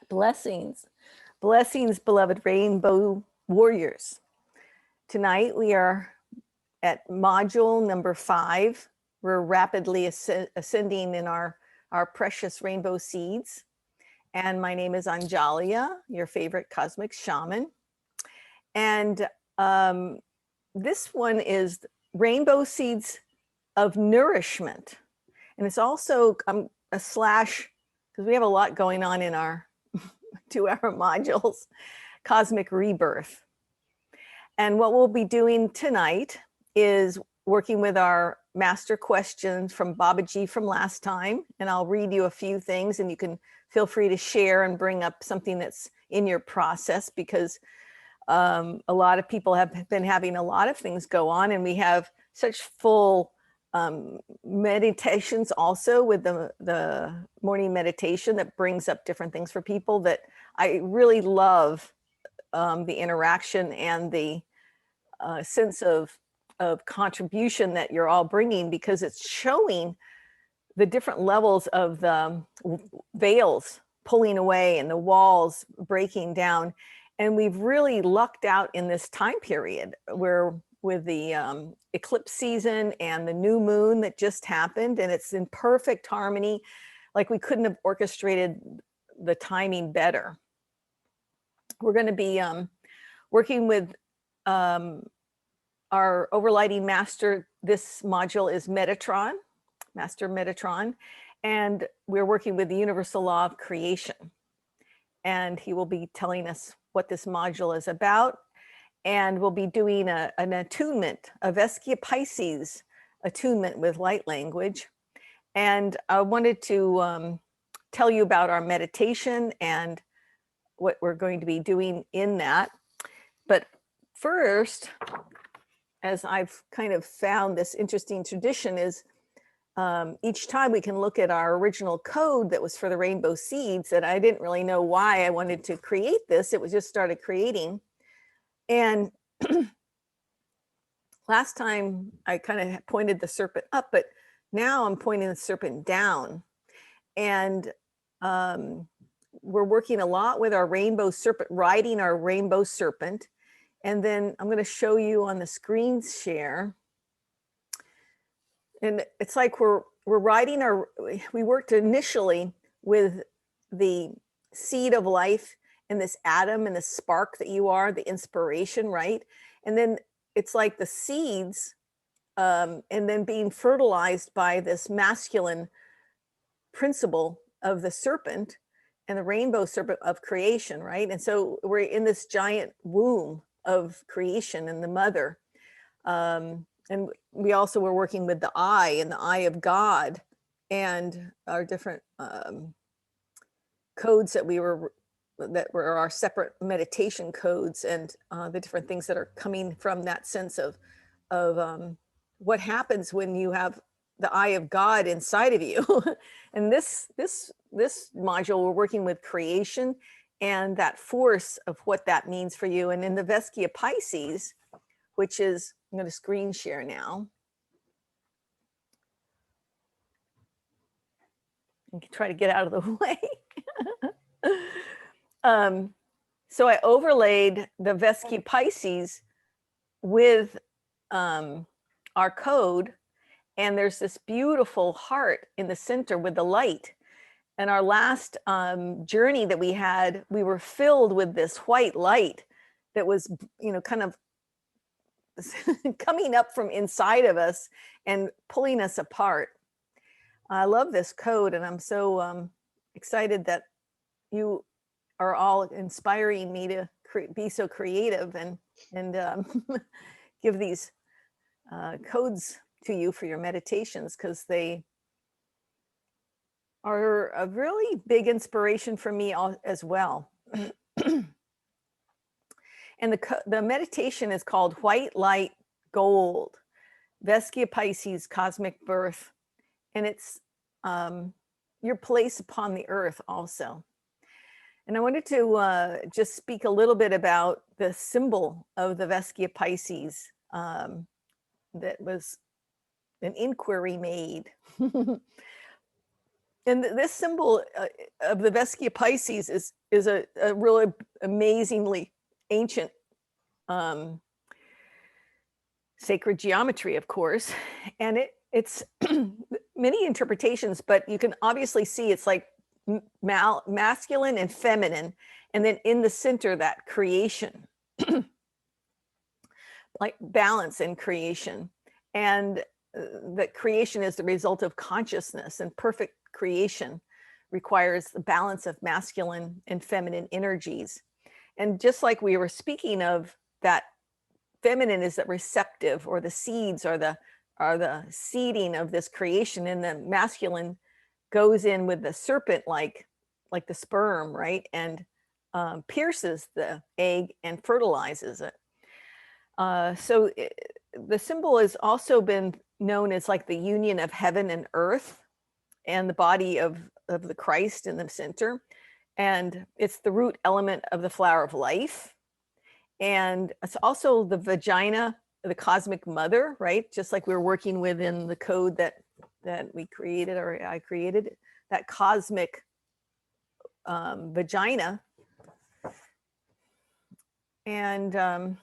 Blessings. Blessings, beloved rainbow warriors. Tonight we are at module number 5. We're rapidly ascending in our precious rainbow seeds. And my name is Anjalia, your favorite cosmic shaman. And this one is Rainbow Seeds of Nourishment. And it's also a slash, because we have a lot going on in our 2-hour modules, Cosmic Rebirth. And what we'll be doing tonight is working with our master questions from Babaji from last time. And I'll read you a few things and you can feel free to share and bring up something that's in your process, because a lot of people have been having a lot of things go on, and we have such full meditations also with the morning meditation that brings up different things for people that I really love, the interaction and the sense of contribution that you're all bringing, because it's showing the different levels of the veils pulling away and the walls breaking down. And we've really lucked out in this time period where with the eclipse season and the new moon that just happened, and it's in perfect harmony. Like, we couldn't have orchestrated the timing better. We're going to be working with our overlighting master. This module is Metatron, Master Metatron, and we're working with the universal law of creation. And he will be telling us what this module is about. And we'll be doing an attunement, a Veskia Pisces attunement with light language. And I wanted to tell you about our meditation and what we're going to be doing in that. But first, as I've kind of found this interesting tradition, is each time we can look at our original code that was for the rainbow seeds, and I didn't really know why I wanted to create this. It was just started creating. And last time I kind of pointed the serpent up, but now I'm pointing the serpent down. And we're working a lot with our rainbow serpent, riding our rainbow serpent. And then I'm going to show you on the screen share. And it's like we're riding we worked initially with the seed of life and this atom and the spark that you are, the inspiration, right? And then it's like the seeds, and then being fertilized by this masculine principle of the serpent and the rainbow serpent of creation, right? And so we're in this giant womb of creation and the mother. And we also were working with the eye and the eye of God and our different codes that were our separate meditation codes, and the different things that are coming from that sense of what happens when you have the eye of God inside of you. And this module, we're working with creation and that force of what that means for you. And in the Veskia Pisces, which is, I'm going to screen share now. You can try to get out of the way. So I overlaid the Veskia Pisces with our code, and there's this beautiful heart in the center with the light. And our last journey that we had, we were filled with this white light that was, kind of coming up from inside of us and pulling us apart. I love this code, and I'm so excited that you are all inspiring me to be so creative and give these codes to you for your meditations, because they are a really big inspiration for me as well. And the meditation is called White Light Gold, Veskia Pisces Cosmic Birth. And it's your place upon the earth also. And I wanted to just speak a little bit about the symbol of the Veskia Pisces that was an inquiry made. And this symbol of the Vescia Pisces is a really amazingly ancient um, sacred geometry, of course, and it's many interpretations, but you can obviously see it's like masculine and feminine, and then in the center that creation, like balance and creation, and that creation is the result of consciousness, and perfect creation requires the balance of masculine and feminine energies. And just like we were speaking of, that feminine is the receptive, or the seeds are the seeding of this creation, and the masculine goes in with the serpent, like the sperm, right, and pierces the egg and fertilizes it. So the symbol has also been known as like the union of heaven and earth, and the body of the Christ in the center. And it's the root element of the flower of life. And it's also the vagina, the cosmic mother, right? Just like we were working with in the code that we created, or I created, that cosmic vagina. And that,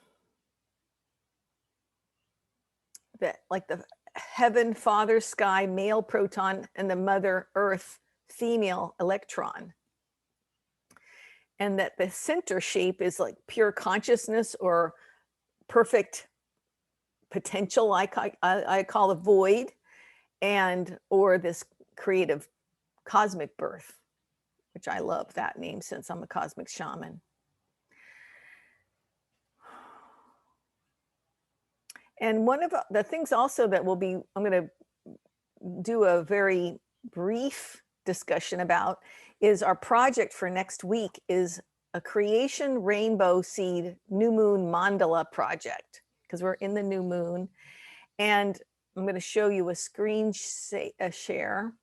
like the heaven, father, sky, male proton, and the mother earth, female electron. And that the center shape is like pure consciousness, or perfect potential, I call the void, and or this creative cosmic birth, which I love that name since I'm a cosmic shaman. And one of the things also that I'm going to do a very brief discussion about is our project for next week is a creation rainbow seed new moon mandala project, because we're in the new moon. And I'm going to show you a screen share.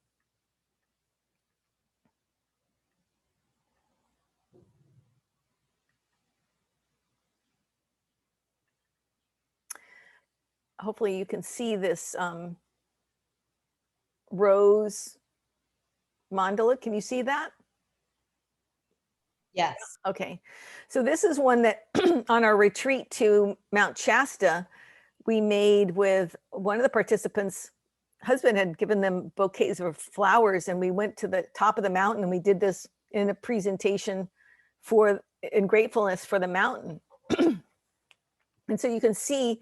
Hopefully you can see this rose mandala. Can you see that? Yes. Okay. So this is one that on our retreat to Mount Shasta, we made with one of the participants' husband had given them bouquets of flowers, and we went to the top of the mountain and we did this in a presentation in gratefulness for the mountain. And so you can see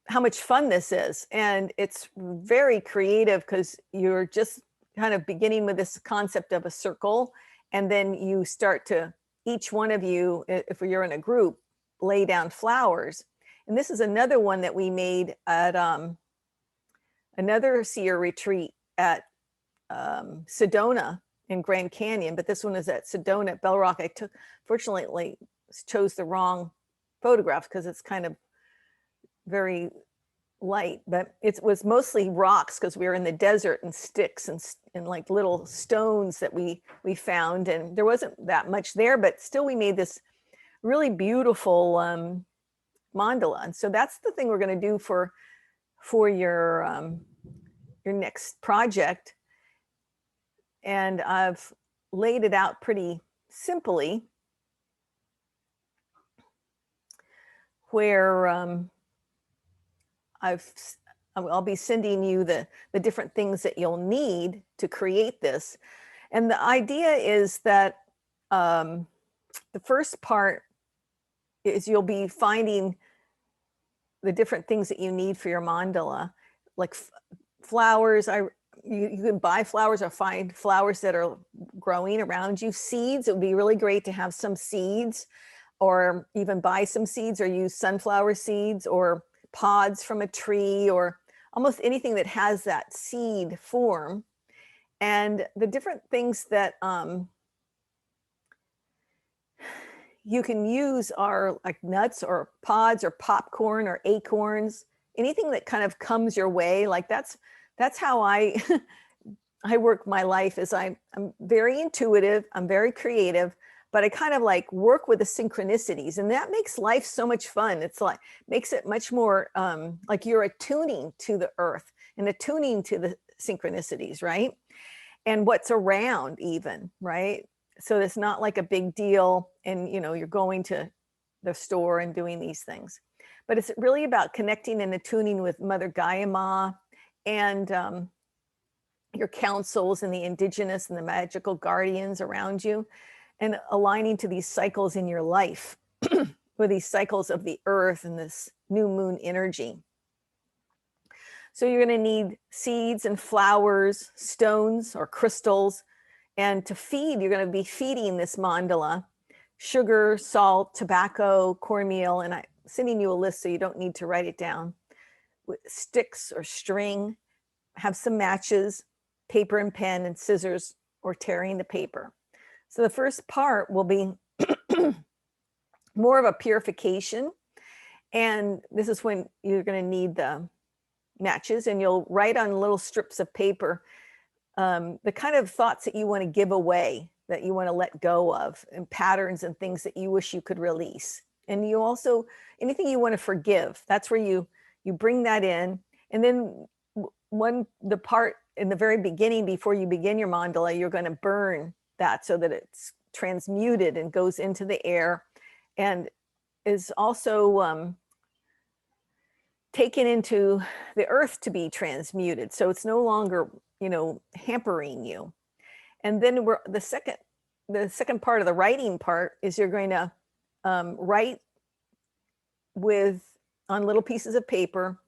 how much fun this is. And it's very creative, because you're just kind of beginning with this concept of a circle. And then you start to, each one of you, if you're in a group, lay down flowers. And this is another one that we made at another seer retreat at Sedona in Grand Canyon. But this one is at Sedona at Bell Rock. Fortunately, chose the wrong photograph because it's kind of very light, but it was mostly rocks, because we were in the desert, and sticks and like little stones that we found, and there wasn't that much there, but still we made this really beautiful mandala. And so that's the thing we're going to do for your next project. And I've laid it out pretty simply, where I'll be sending you the different things that you'll need to create this. And the idea is that the first part is you'll be finding the different things that you need for your mandala, like flowers. You can buy flowers or find flowers that are growing around you. Seeds, it would be really great to have some seeds, or even buy some seeds, or use sunflower seeds, or pods from a tree, or almost anything that has that seed form. And the different things that you can use are like nuts, or pods, or popcorn, or acorns, anything that kind of comes your way. Like that's how I work my life. Is I'm very intuitive, I'm very creative, but I kind of like work with the synchronicities, and that makes life so much fun. It's like, makes it much more like you're attuning to the earth and attuning to the synchronicities, right? and what's around even, right? So it's not like a big deal and, you know, you're going to the store and doing these things. But it's really about connecting and attuning with Mother Gaia Ma and your councils and the indigenous and the magical guardians around you, and aligning to these cycles in your life with these cycles of the earth and this new moon energy. So you're going to need seeds and flowers, stones or crystals, and to feed, you're going to be feeding this mandala sugar, salt, tobacco, cornmeal, and I'm sending you a list so you don't need to write it down, with sticks or string, have some matches, paper and pen and scissors, or tearing the paper. So the first part will be more of a purification. And this is when you're going to need the matches, and you'll write on little strips of paper the kind of thoughts that you want to give away, that you want to let go of, and patterns and things that you wish you could release. And you also, anything you want to forgive, that's where you bring that in. And then the part in the very beginning, before you begin your mandala, you're going to burn that so that it's transmuted and goes into the air and is also taken into the earth to be transmuted. So it's no longer, you know, hampering you. And then the second part of the writing part is you're going to write on little pieces of paper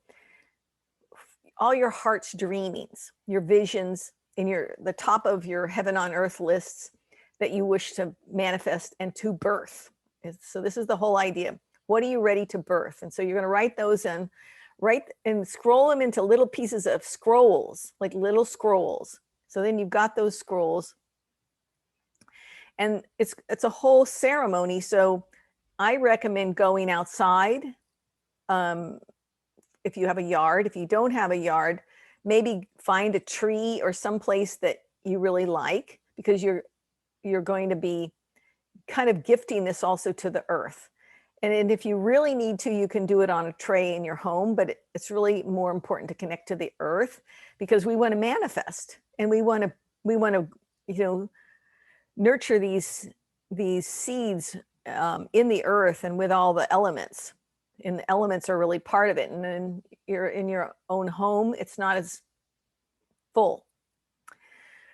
all your heart's dreamings, your visions, in the top of your heaven on earth lists that you wish to manifest and to birth. So this is the whole idea. What are you ready to birth? And so you're going to write those in, write and scroll them into little pieces of scrolls, like little scrolls. So then you've got those scrolls, and it's a whole ceremony. So I recommend going outside. If you have a yard, if you don't have a yard, maybe find a tree or someplace that you really like, because you're going to be kind of gifting this also to the earth. And if you really need to, you can do it on a tray in your home, but it's really more important to connect to the earth, because we want to manifest, and we want to, you know, nurture these seeds in the earth and with all the elements. And the elements are really part of it. And then you're in your own home, it's not as full.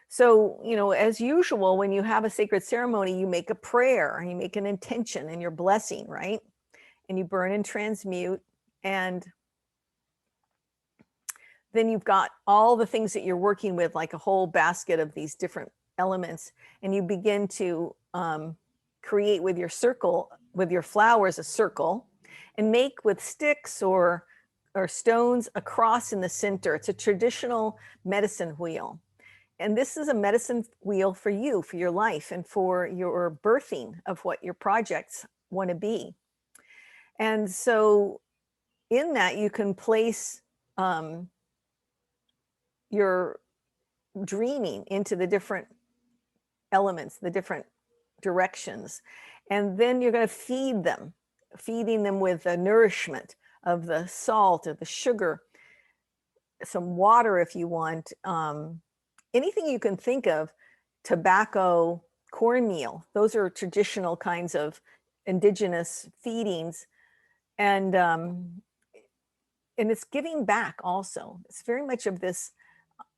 So, you know, as usual, when you have a sacred ceremony, you make a prayer, and you make an intention and your blessing, right? And you burn and transmute. And then you've got all the things that you're working with, like a whole basket of these different elements. And you begin to create with your circle, with your flowers, a circle, and make with sticks or stones a cross in the center. It's a traditional medicine wheel. And this is a medicine wheel for you, for your life, and for your birthing of what your projects want to be. And so in that, you can place your dreaming into the different elements, the different directions. And then you're going to feeding them with the nourishment of the salt, of the sugar, some water if you want, anything you can think of, tobacco, cornmeal. Those are traditional kinds of indigenous feedings. And it's giving back also. It's very much of this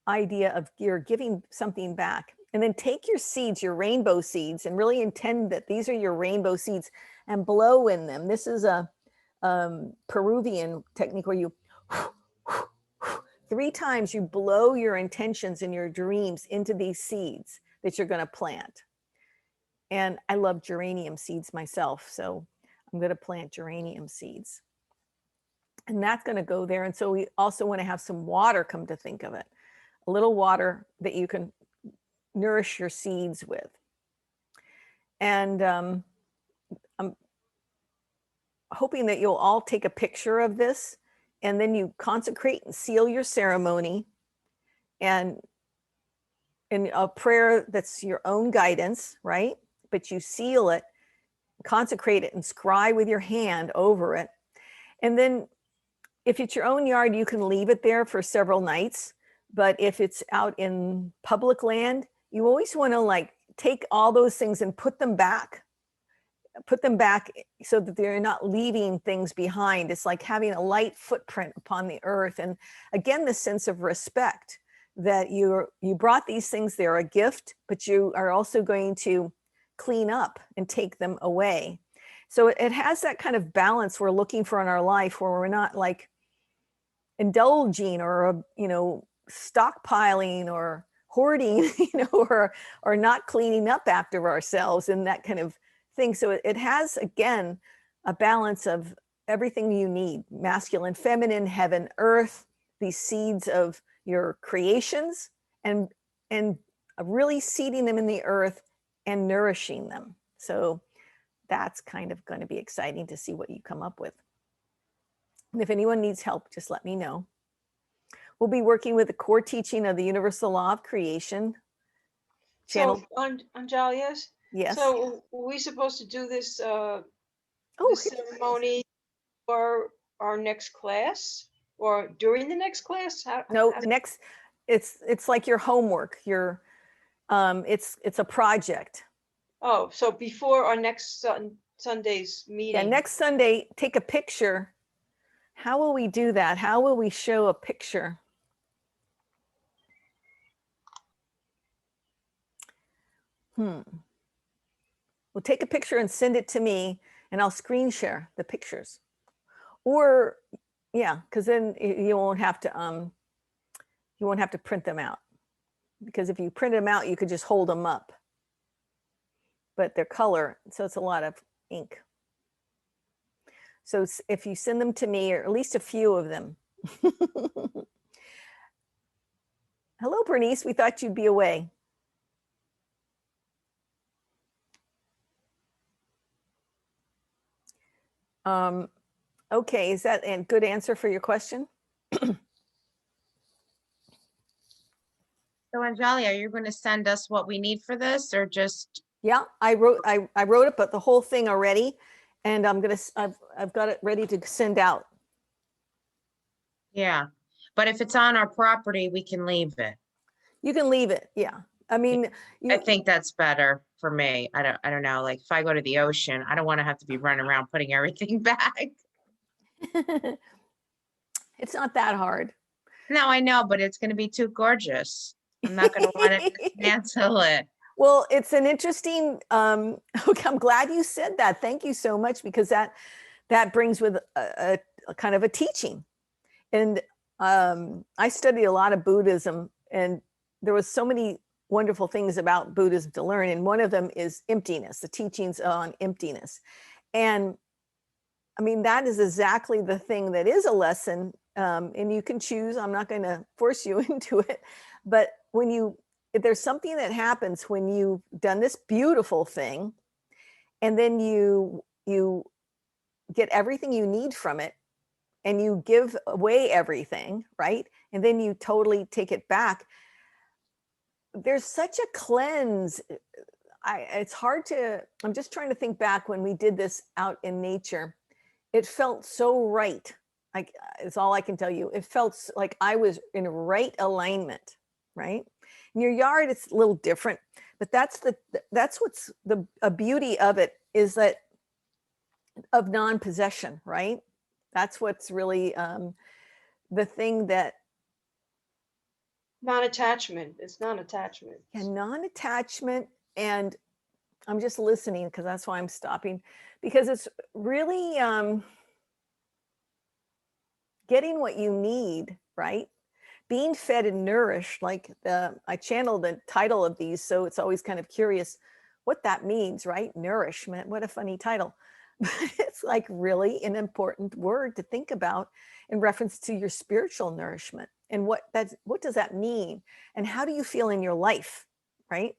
idea of you're giving something back. And then take your seeds, your rainbow seeds, and really intend that these are your rainbow seeds, and blow in them. This is a Peruvian technique where you 3 times you blow your intentions and your dreams into these seeds that you're going to plant. And I love geranium seeds myself, so I'm going to plant geranium seeds. And that's going to go there. And so we also want to have some water, come to think of it, a little water that you can nourish your seeds with. And I'm hoping that you'll all take a picture of this, and then you consecrate and seal your ceremony, and in a prayer that's your own guidance, right? But you seal it, consecrate it, and scry with your hand over it. And then if it's your own yard, you can leave it there for several nights. But if it's out in public land, you always want to like take all those things and put them back so that they're not leaving things behind. It's like having a light footprint upon the earth. And again, the sense of respect that you brought these things, they're a gift, but you are also going to clean up and take them away. So it has that kind of balance we're looking for in our life, where we're not like indulging or, stockpiling or hoarding, or not cleaning up after ourselves and that kind of thing. So it has, again, a balance of everything you need: masculine, feminine, heaven, earth, these seeds of your creations, and really seeding them in the earth and nourishing them. So that's kind of going to be exciting to see what you come up with. And if anyone needs help, just let me know. We'll be working with the core teaching of the universal law of creation. So, Anjalias, yes. So, are we supposed to do this This ceremony for our next class, or during the next class? Next. It's like your homework. It's a project. Oh, so before our next Sunday's meeting. Yeah, next Sunday, take a picture. How will we do that? How will we show a picture? We'll take a picture and send it to me, and I'll screen share the pictures. Or, yeah, because then you won't have to print them out. Because if you print them out, you could just hold them up. But they're color, so it's a lot of ink. So if you send them to me, or at least a few of them. Hello, Bernice. We thought you'd be away. Okay, is that a good answer for your question? So Anjali, are you going to send us what we need for this, or just? Yeah, I wrote it, but the whole thing already, and I've got it ready to send out. Yeah, but if it's on our property, we can leave it. You can leave it. Yeah, I mean, I think that's better for me. I don't know. Like if I go to the ocean, I don't want to have to be running around putting everything back. It's not that hard. No, I know, but it's going to be too gorgeous. I'm not going to want to dismantle it. Well, it's an interesting, okay, I'm glad you said that. Thank you so much, because that brings with a kind of a teaching. And I studied a lot of Buddhism, and there was so many wonderful things about Buddhism to learn. And one of them is emptiness, the teachings on emptiness. And I mean, that is exactly the thing that is a lesson. And you can choose, I'm not going to force you into it, but if there's something that happens when you've done this beautiful thing, and then you get everything you need from it, and you give away everything, right? And then you totally take it back. There's such a cleanse. It's hard I'm just trying to think back when we did this out in nature. It felt so right. Like, it's all I can tell you. It felt like I was in right alignment, right? In your yard, it's a little different, but that's what's a beauty of it, is that of non-possession, right? That's what's really the thing that non-attachment. It's non-attachment. And non-attachment, and I'm just listening because that's why I'm stopping, because it's really getting what you need, right? Being fed and nourished. Like I channeled the title of these, so it's always kind of curious what that means, right? Nourishment. What a funny title. But it's like really an important word to think about in reference to your spiritual nourishment, and what does that mean, and how do you feel in your life, right?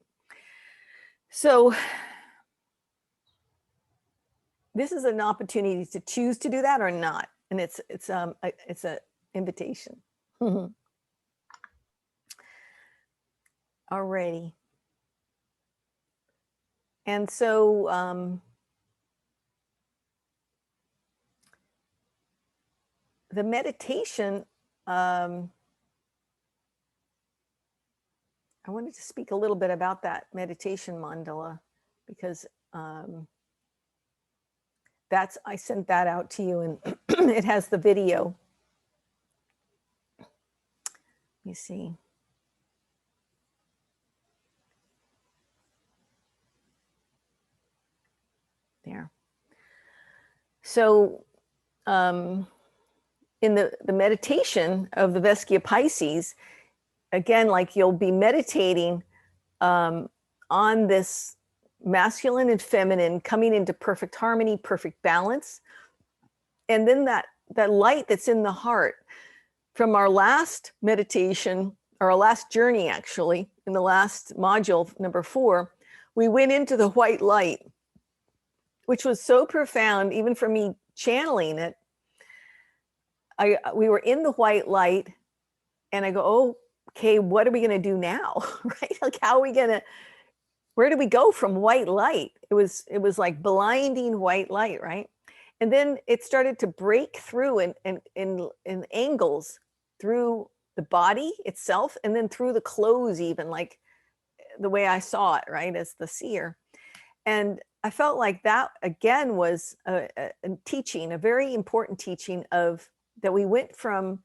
So this is an opportunity to choose to do that or not, and it's an invitation. Alrighty. And so the meditation, I wanted to speak a little bit about that meditation mandala because I sent that out to you, and it has the video. Let me see. There. So in the meditation of the Veskia Pisces, again, like you'll be meditating on this masculine and feminine coming into perfect harmony, perfect balance. And then that light that's in the heart from our last meditation, or our last journey, actually, in the last module, number 4, we went into the white light, which was so profound, even for me channeling it. We were in the white light, and I go, oh, okay, what are we going to do now? Right? Like, how are we going to, where do we go from white light? It was like blinding white light, right? And then it started to break through in angles through the body itself, and then through the clothes, even like the way I saw it, right, as the seer. And I felt like that again was a teaching, a very important teaching of that we went from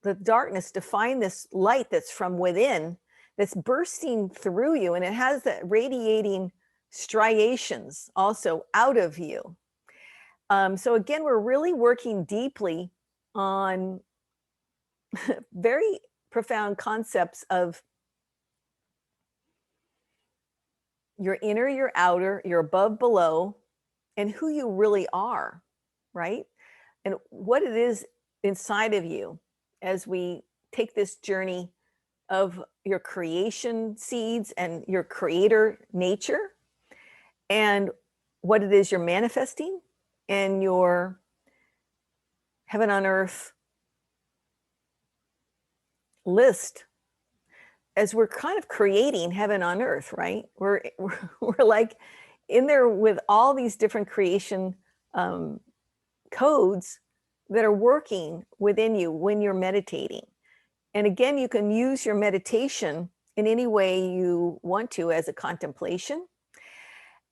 the darkness to find this light that's from within, that's bursting through you, and it has that radiating striations also out of you. So again, we're really working deeply on very profound concepts of your inner, your outer, your above, below, and who you really are, right? And what it is inside of you as we take this journey of your creation seeds and your creator nature, and what it is you're manifesting, and your heaven on earth list, as we're kind of creating heaven on earth, right? We're like in there with all these different creation codes that are working within you when you're meditating. And again, you can use your meditation in any way you want to as a contemplation.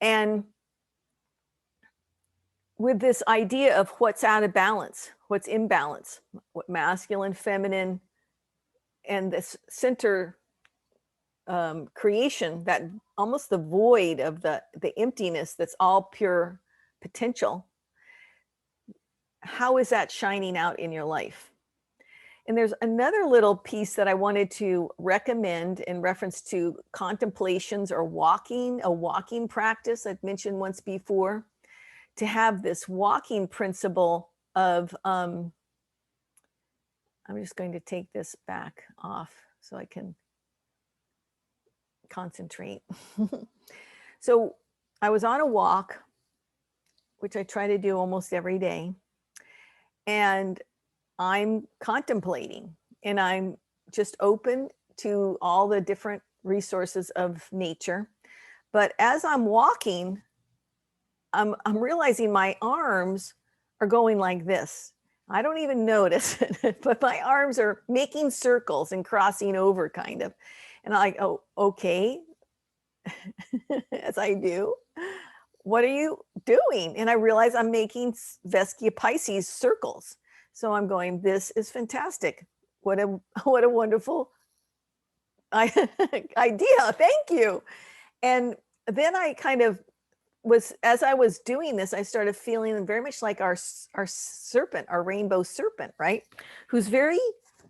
And with this idea of what's out of balance, what's imbalance, what masculine, feminine, and this center creation, that almost the void of the emptiness that's all pure potential, how is that shining out in your life? And there's another little piece that I wanted to recommend in reference to contemplations or walking, a walking practice I've mentioned once before, to have this walking principle of, I'm just going to take this back off so I can concentrate. So I was on a walk, which I try to do almost every day, and I'm contemplating, and I'm just open to all the different resources of nature. But as I'm walking, I'm realizing my arms are going like this. I don't even notice it, but my arms are making circles and crossing over, kind of. And I go, okay, as I do. What are you doing? And I realize I'm making Veskia Pisces circles. So I'm going, this is fantastic. What a wonderful idea. Thank you. And then I kind of was, as I was doing this, I started feeling very much like our serpent, our rainbow serpent, right? Who's he's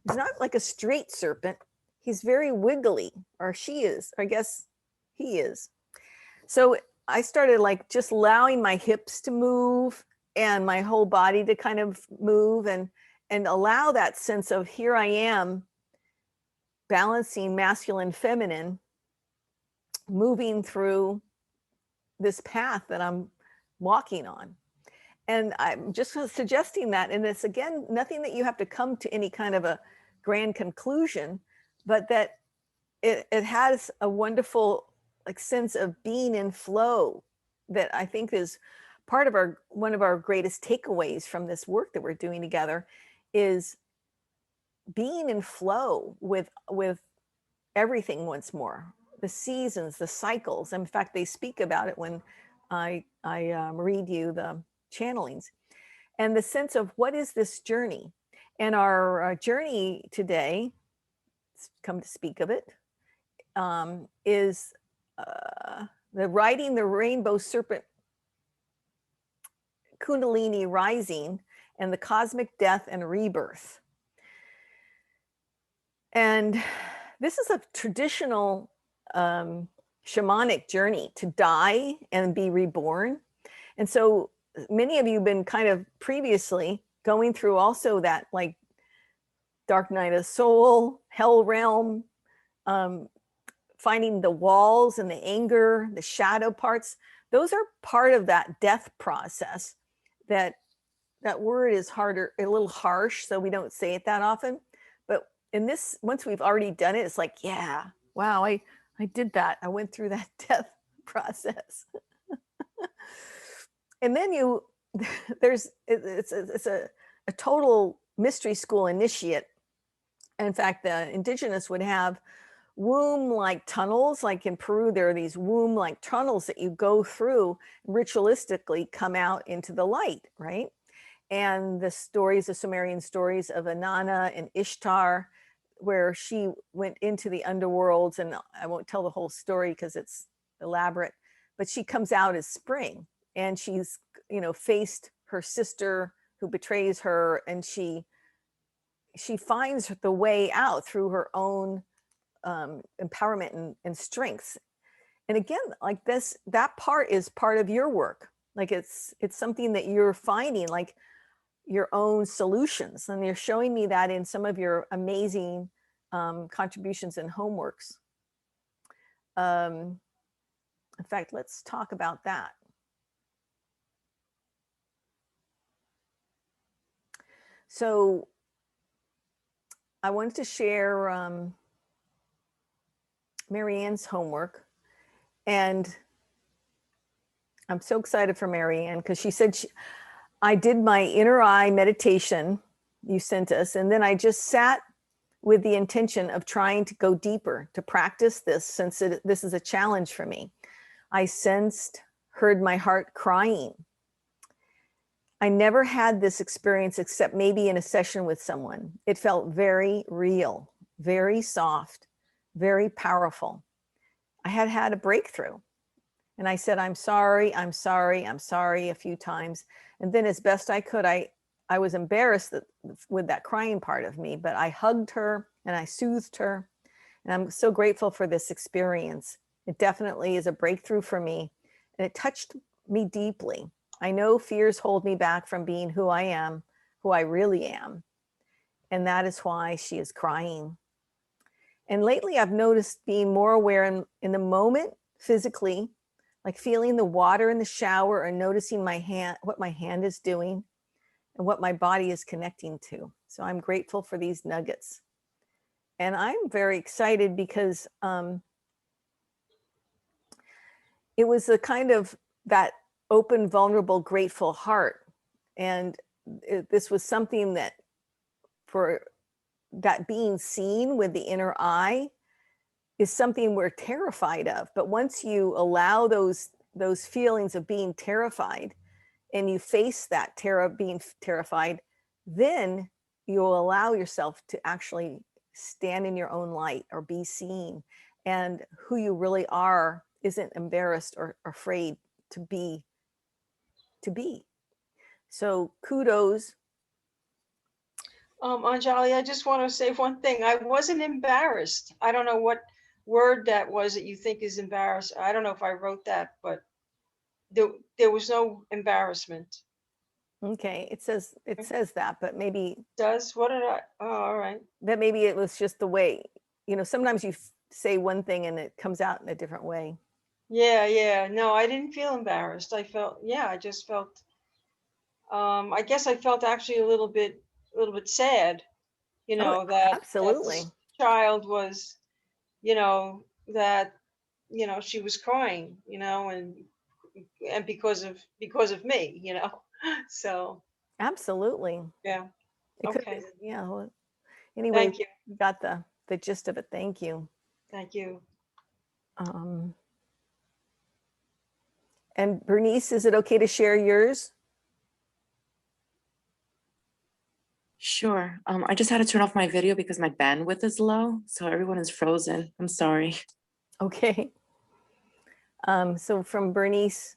not like a straight serpent. He's very wiggly, or she is, or I guess he is. So I started like just allowing my hips to move and my whole body to kind of move, and allow that sense of, here I am balancing masculine, feminine, moving through this path that I'm walking on. And I'm just suggesting that, and it's again, nothing that you have to come to any kind of a grand conclusion, but that it has a wonderful like sense of being in flow that I think is part of one of our greatest takeaways from this work that we're doing together, is being in flow with everything once more, the seasons, the cycles. In fact, they speak about it when I read you the channelings, and the sense of what is this journey. And our journey today, come to speak of it, is the riding the rainbow serpent Kundalini rising and the cosmic death and rebirth. And this is a traditional shamanic journey to die and be reborn. And so many of you have been kind of previously going through also that like dark night of soul, hell realm, finding the walls and the anger, the shadow parts. Those are part of that death process. That word is harder, a little harsh, so we don't say it that often. But in this, once we've already done it, it's like, yeah, wow, I did that. I went through that death process. And then it's a total mystery school initiate. In fact, the indigenous would have womb-like tunnels, like in Peru, there are these womb-like tunnels that you go through, ritualistically come out into the light, right? And the stories, the Sumerian stories of Inanna and Ishtar, where she went into the underworlds, and I won't tell the whole story because it's elaborate, but she comes out as spring, and she's, faced her sister who betrays her, and she finds the way out through her own empowerment and strengths. And again, like this, that part is part of your work. Like it's something that you're finding, like your own solutions. And you're showing me that in some of your amazing contributions and homeworks. In fact, let's talk about that. So I wanted to share Marianne's homework, and I'm so excited for Marianne because she said I did my inner eye meditation you sent us, and then I just sat with the intention of trying to go deeper to practice this, since this is a challenge for me. I heard my heart crying. I never had this experience except maybe in a session with someone. It felt very real, very soft, very powerful. I had had a breakthrough. And I said, I'm sorry, I'm sorry, I'm sorry a few times. And then as best I could, I was embarrassed with that crying part of me, but I hugged her and I soothed her. And I'm so grateful for this experience. It definitely is a breakthrough for me. And it touched me deeply. I know fears hold me back from being who I am, who I really am. And that is why she is crying. And lately I've noticed being more aware in the moment physically, like feeling the water in the shower or noticing my hand, what my hand is doing and what my body is connecting to. So I'm grateful for these nuggets. And I'm very excited because it was a kind of that open, vulnerable, grateful heart. And this was something that being seen with the inner eye is something we're terrified of. But once you allow those feelings of being terrified and you face that being terrified, then you'll allow yourself to actually stand in your own light or be seen. And who you really are isn't embarrassed or afraid to be. So kudos. Anjali, I just want to say one thing. I wasn't embarrassed. I don't know what word that was that you think is embarrassed. I don't know if I wrote that, but there was no embarrassment. Okay, it says that, but maybe What did I? Oh, all right. that maybe it was just the way, sometimes you say one thing and it comes out in a different way. Yeah. No, I didn't feel embarrassed. I just felt, I guess I felt actually a little bit sad, that Absolutely. this child was, that, she was crying, and because of me, so. Absolutely. Yeah. It could Okay. be, yeah. Well, anyway, Thank you. we got the gist of it. Thank you. Thank you. And Bernice, is it okay to share yours? Sure. I just had to turn off my video because my bandwidth is low, so everyone is frozen. I'm sorry. Okay. So from Bernice,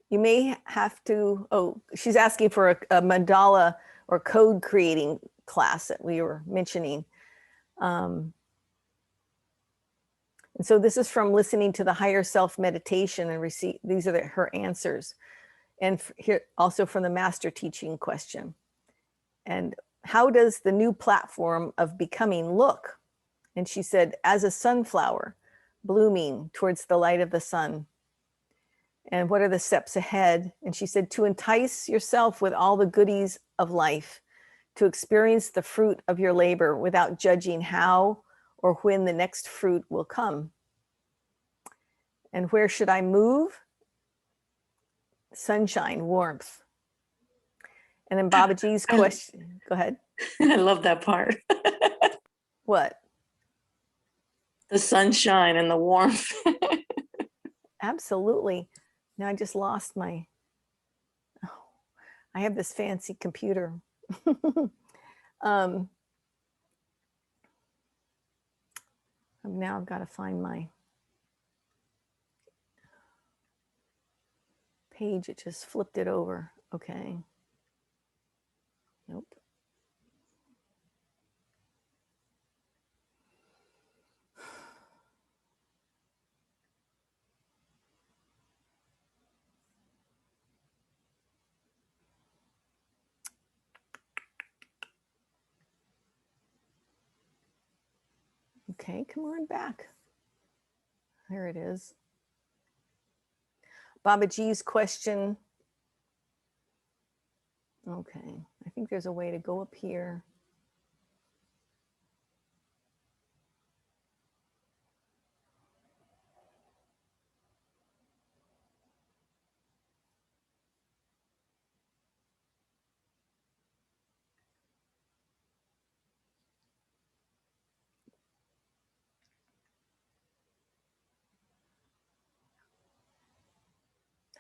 you may have to, oh, she's asking for a mandala or code creating class that we were mentioning. And so this is from listening to the higher self meditation and receive, these are her answers. And here also from the master teaching question. And how does the new platform of becoming look? And she said, as a sunflower blooming towards the light of the sun. And what are the steps ahead? And she said, to entice yourself with all the goodies of life, to experience the fruit of your labor without judging how or when the next fruit will come. And where should I move? Sunshine, warmth. And then Babaji's question, go ahead. I love that part. What? The sunshine and the warmth. Absolutely. Now I just lost my, oh, I have this fancy computer. Now I've got to find my page. It just flipped it over. Okay. Nope. Okay, come on back. There it is. Babaji's question. Okay, I think there's a way to go up here.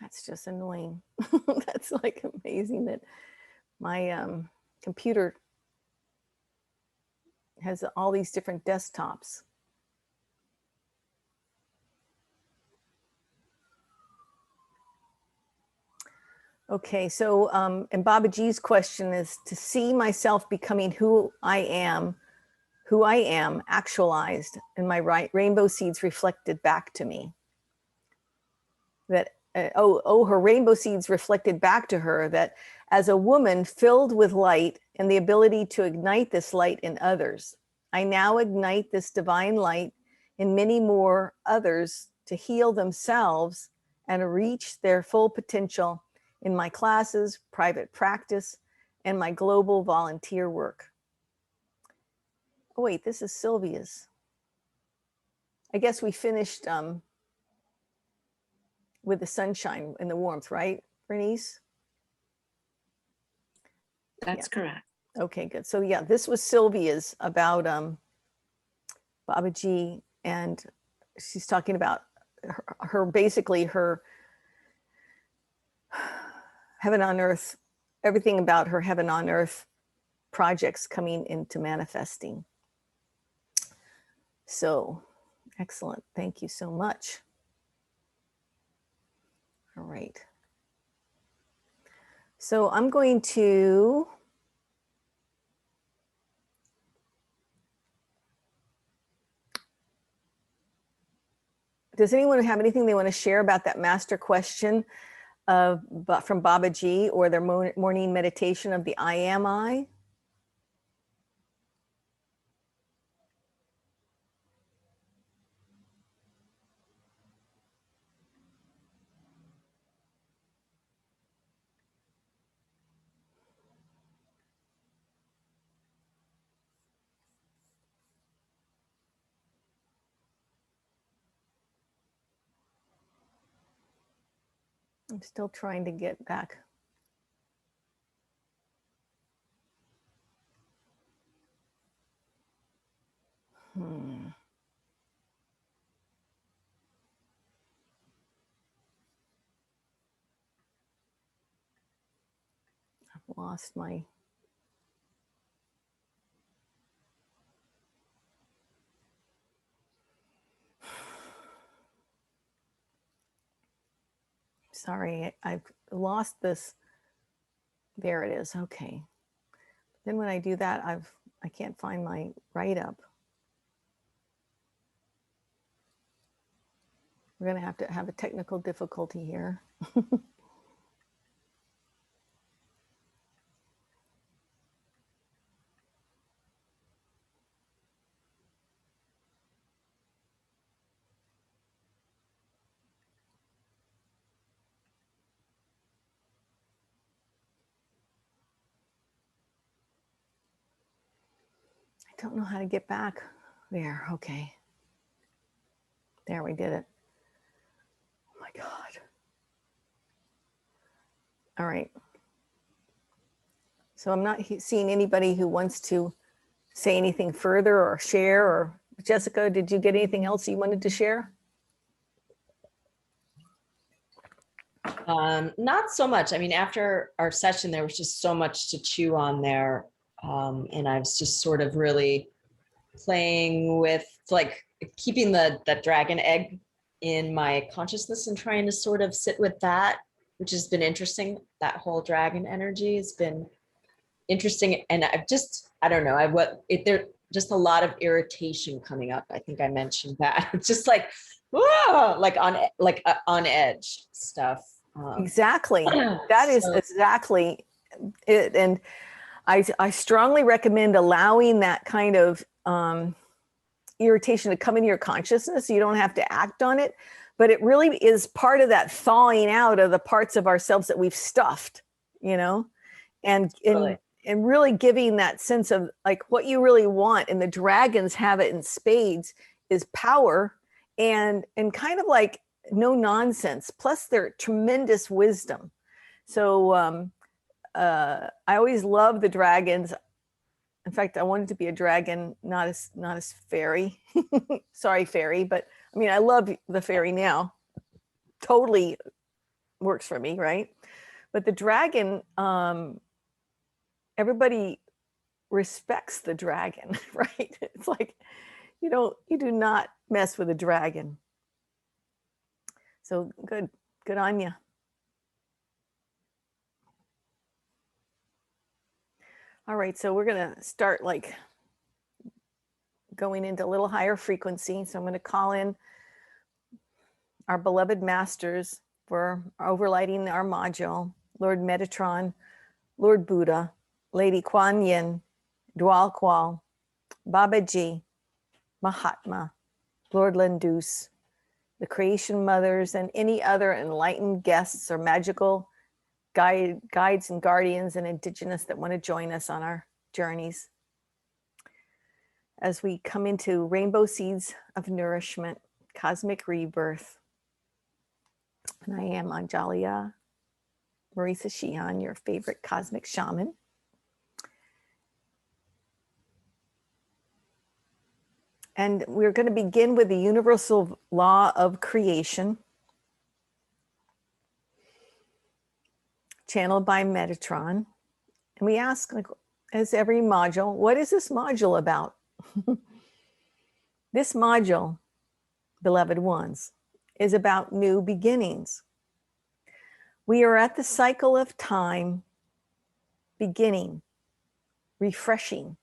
That's just annoying. That's like amazing that my computer has all these different desktops. Okay, so and Babaji's question is to see myself becoming who I am actualized, and my rainbow seeds reflected back to me. That her rainbow seeds reflected back to her that as a woman filled with light and the ability to ignite this light in others, I now ignite this divine light in many more others to heal themselves and reach their full potential in my classes, private practice, and my global volunteer work. Oh wait, this is Sylvia's. I guess we finished with the sunshine and the warmth, right, Bernice? That's correct. Okay, good. So yeah, this was Sylvia's about Babaji, and she's talking about her basically her heaven on earth, everything about her heaven on earth projects coming into manifesting. So excellent. Thank you so much. All right. So I'm going to does anyone have anything they want to share about that master question from Babaji or their morning meditation of the I am I? I'm still trying to get back. lost my. Sorry, I've lost this. There it is. Okay. Then when I do that, I can't find my write-up. We're going to have a technical difficulty here. I don't know how to get back there. Okay. There, we did it. Oh my God. All right. So I'm not seeing anybody who wants to say anything further or share. Or Jessica, did you get anything else you wanted to share? Not so much. I mean, after our session, there was just so much to chew on there. And I was just sort of really playing with like keeping that dragon egg in my consciousness and trying to sort of sit with that, which has been interesting. That whole dragon energy has been interesting. And I don't know, there just a lot of irritation coming up. I think I mentioned that. It's just like, whoa, like on edge stuff. Exactly. That is exactly it. And I strongly recommend allowing that kind of irritation to come into your consciousness. You don't have to act on it, but it really is part of that thawing out of the parts of ourselves that we've stuffed, you know, and really giving that sense of like what you really want. And the dragons have it in spades is power and kind of like no nonsense, plus their tremendous wisdom. So I always love the dragons. In fact, I wanted to be a dragon, not as fairy. Sorry, fairy, but I mean, I love the fairy now. Totally works for me, right? But the dragon, everybody respects the dragon, right? It's like you do not mess with a dragon. So good on you. All right, so we're gonna start like going into a little higher frequency. So I'm gonna call in our beloved masters for overlighting our module, Lord Metatron, Lord Buddha, Lady Kuan Yin, Dwal Kual, Babaji, Mahatma, Lord Lendus, the creation mothers, and any other enlightened guests or magical guides and guardians and indigenous that want to join us on our journeys. As we come into rainbow seeds of nourishment, cosmic rebirth. And I am Anjalia Marisa Sheehan, your favorite cosmic shaman. And we're going to begin with the universal law of creation, channeled by Metatron. And we ask, like, as every module, what is this module about? This module, beloved ones, is about new beginnings. We are at the cycle of time, beginning, refreshing,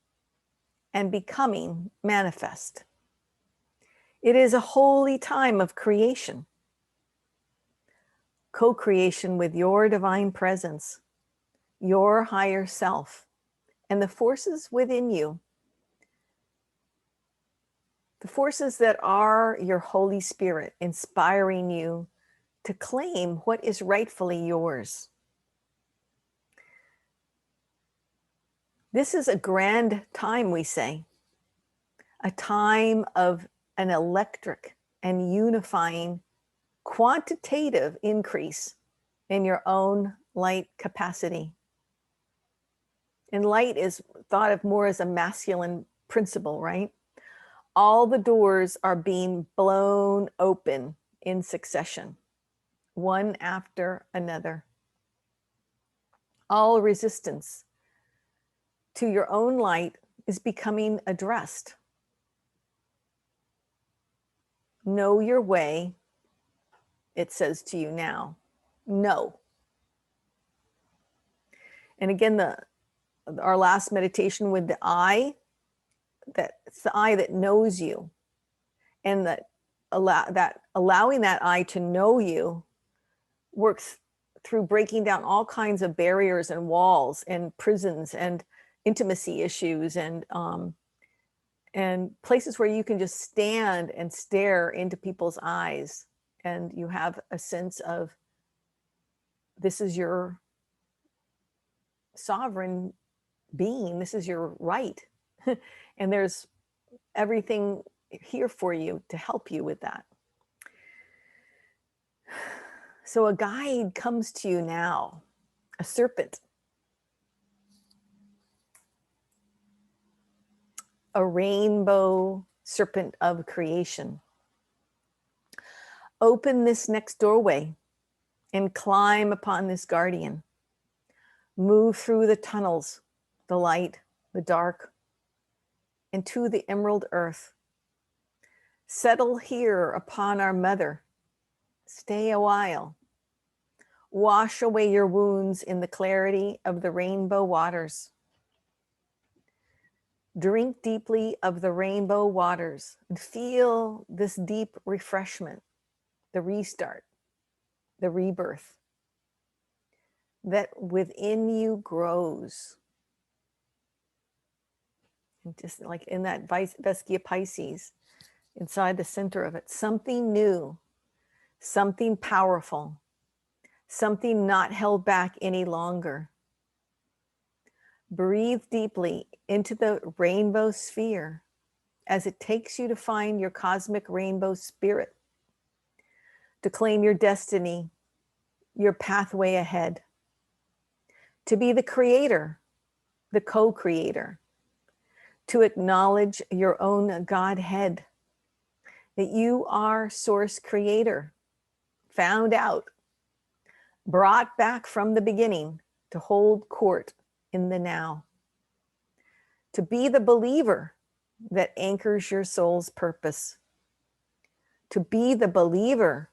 and becoming manifest. It is a holy time of creation, co-creation with your divine presence, your higher self, and the forces within you, the forces that are your Holy Spirit, inspiring you to claim what is rightfully yours. This is a grand time, we say, a time of an electric and unifying quantitative increase in your own light capacity. And light is thought of more as a masculine principle, right? All the doors are being blown open in succession, one after another. All resistance to your own light is becoming addressed. Know your way, it says to you now. Know. And again, our last meditation with the I, it's the I that knows you, and allowing that I to know you works through breaking down all kinds of barriers and walls and prisons and intimacy issues and places where you can just stand and stare into people's eyes, and you have a sense of this is your sovereign being, this is your right. And there's everything here for you to help you with that. So a guide comes to you now, a serpent, a rainbow serpent of creation. Open this next doorway and climb upon this guardian. Move through the tunnels, the light, the dark, into the emerald earth. Settle here upon our mother. Stay a while. Wash away your wounds in the clarity of the rainbow waters. Drink deeply of the rainbow waters and feel this deep refreshment, the restart, the rebirth that within you grows. And just like in that Vescia Pisces, inside the center of it, something new, something powerful, something not held back any longer. Breathe deeply into the rainbow sphere as it takes you to find your cosmic rainbow spirit, to claim your destiny, your pathway ahead, to be the creator, the co-creator, to acknowledge your own Godhead, that you are source creator, found out, brought back from the beginning to hold court in the now, to be the believer that anchors your soul's purpose, to be the believer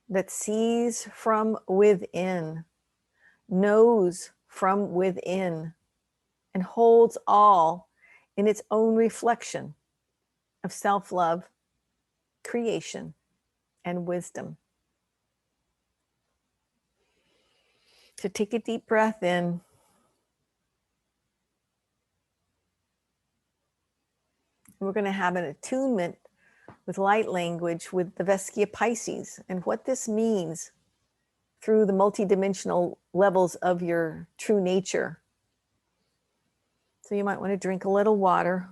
that sees from within, knows from within, and holds all in its own reflection of self-love, creation, and wisdom. So take a deep breath in. We're going to have an attunement with light language with the Vescia Pisces and what this means through the multidimensional levels of your true nature. So you might want to drink a little water.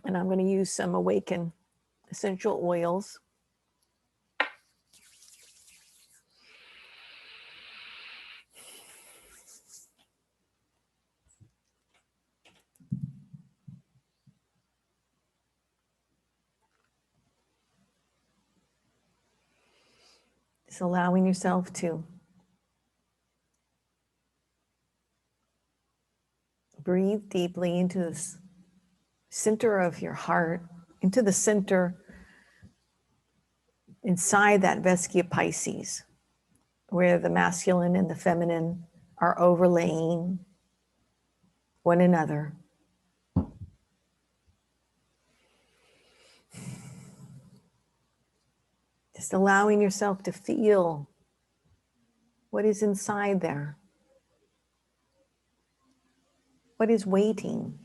And I'm going to use some Awaken essential oils. Just allowing yourself to breathe deeply into this center of your heart, into the center inside that Vescia Pisces, where the masculine and the feminine are overlaying one another. Just allowing yourself to feel what is inside there. What is waiting?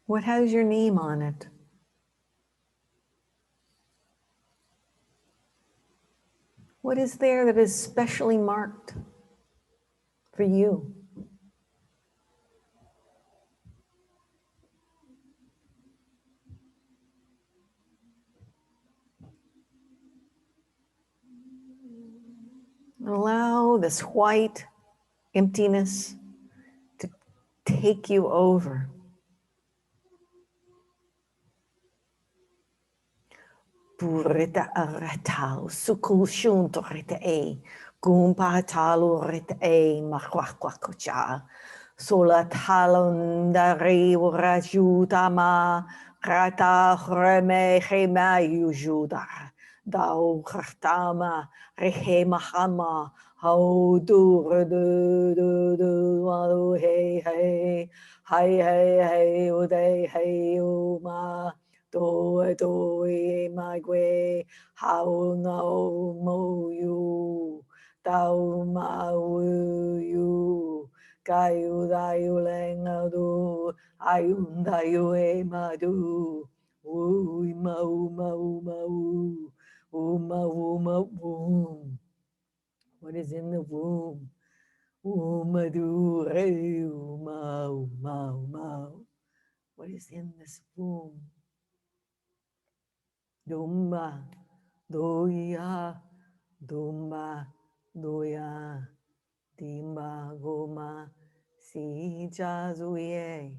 What has your name on it? What is there that is specially marked for you? Allow this white emptiness to take you over. Purita aratau, sukul shunto rita e, gumpa talu rita e, makwakwakucha. Sola talondari urajutama, rata reme hema yujuda. Dau khartama, rehe mahama, how do hey hey, hey hey hey, uday hey uma. Do my way, how no mo you, tao ma you, kayu dayu leng do, ayun dayu e ma do, uma uma uma uma uma womb. What is in the womb? Uma do re uma uma uma. What is in this womb? Dumba, doya, dumba, doya, dimba, goma, si jazuye,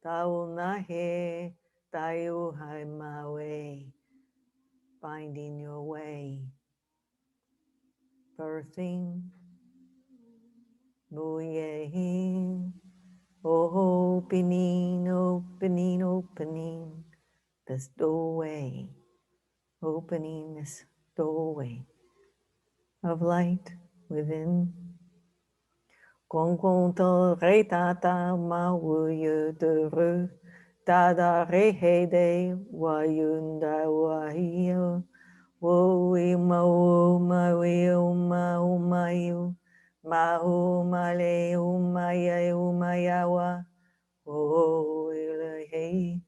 tao nahe, tayo hai ma way, finding your way, birthing, boying, opening, opening, opening, this doorway. Opening this doorway of light within. Gong gong to re ta ta ma wu yu de ru da da re he de wa yun da wa yu wo wi ma wi ma yu ma le ma ya wa wo yu le he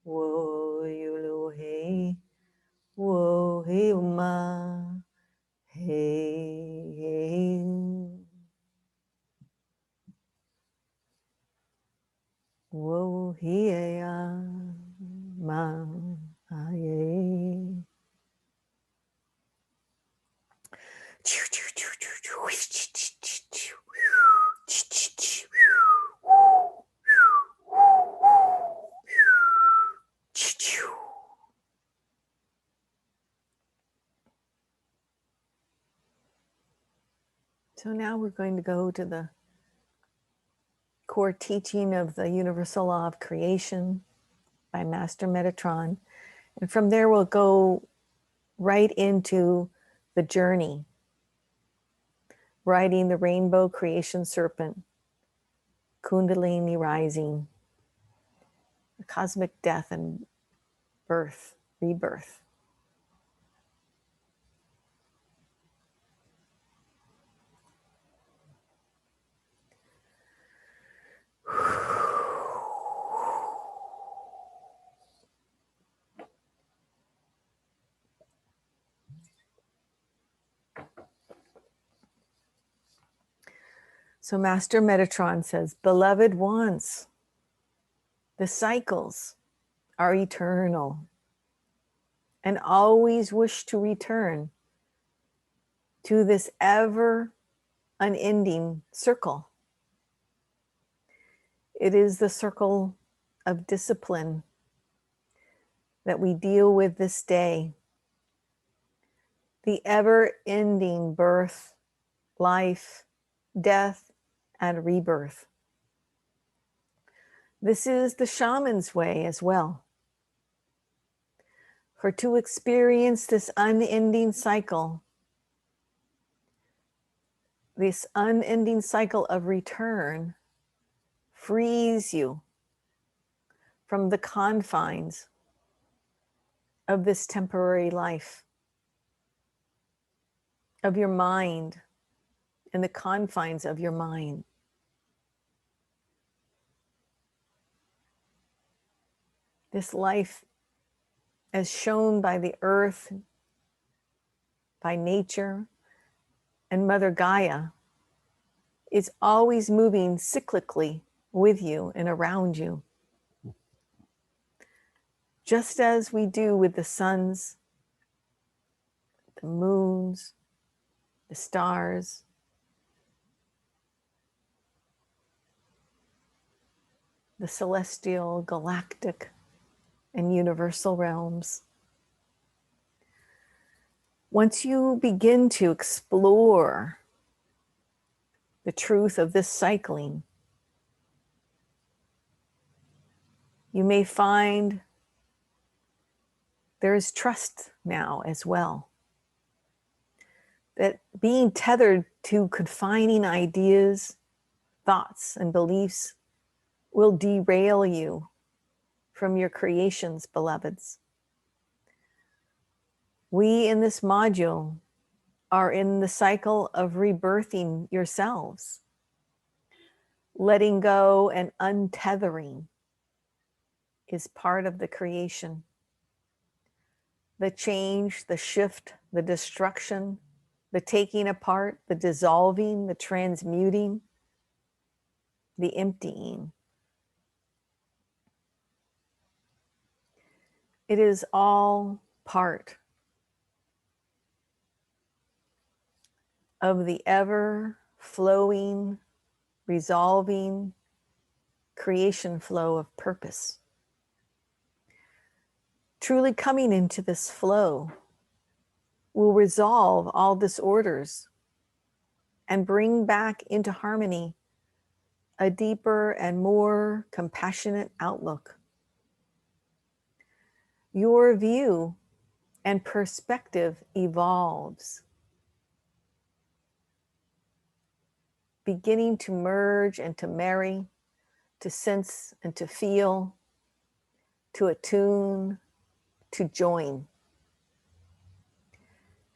wo yu le he. Whoa, hey, ma, hey, hey. Whoa, hey, ma, hey. So now we're going to go to the core teaching of the universal law of creation by Master Metatron. And from there, we'll go right into the journey, riding the rainbow creation serpent, Kundalini rising, the cosmic death and birth, rebirth. So Master Metatron says, beloved ones, the cycles are eternal and always wish to return to this ever unending circle. It is the circle of discipline that we deal with this day. The ever-ending birth, life, death, and rebirth. This is the shaman's way as well. For to experience this unending cycle, this unending cycle of return frees you from the confines of this temporary life, of your mind, and the confines of your mind. This life, as shown by the earth, by nature, and Mother Gaia, is always moving cyclically with you and around you. Just as we do with the suns, the moons, the stars, the celestial, galactic, and universal realms. Once you begin to explore the truth of this cycling, you may find there is trust now as well. That being tethered to confining ideas, thoughts, and beliefs will derail you from your creations, beloveds. We in this module are in the cycle of rebirthing yourselves, letting go and untethering is part of the creation. The change, the shift, the destruction, the taking apart, the dissolving, the transmuting, the emptying. It is all part of the ever flowing, resolving creation flow of purpose. Truly coming into this flow will resolve all disorders and bring back into harmony a deeper and more compassionate outlook. Your view and perspective evolves, beginning to merge and to marry, to sense and to feel, to attune, to join.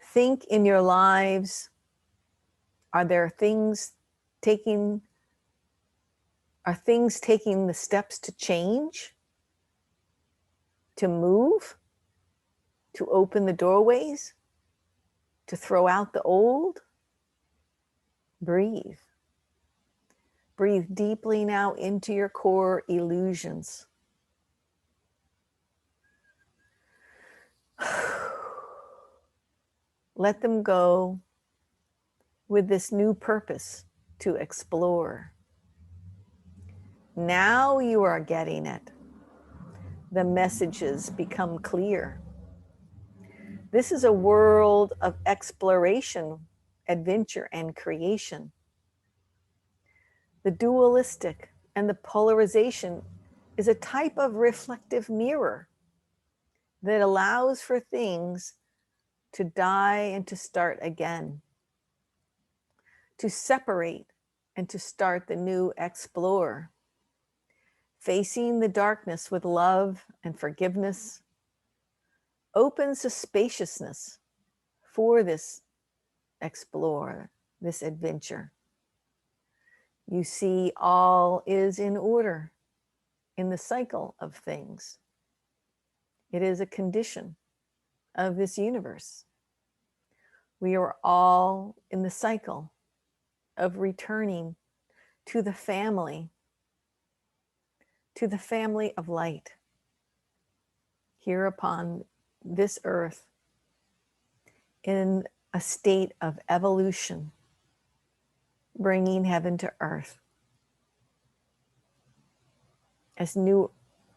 Think in your lives, are things taking the steps to change, to move, to open the doorways, to throw out the old? Breathe. Breathe deeply now into your core illusions. Let them go with this new purpose to explore. Now you are getting it. The messages become clear. This is a world of exploration, adventure, and creation. The dualistic and the polarization is a type of reflective mirror that allows for things to die and to start again, to separate and to start the new explore, facing the darkness with love and forgiveness opens a spaciousness for this explore, this adventure. You see, all is in order in the cycle of things. It is a condition of this universe. We are all in the cycle of returning to the family of light here upon this earth in a state of evolution, bringing heaven to earth. As new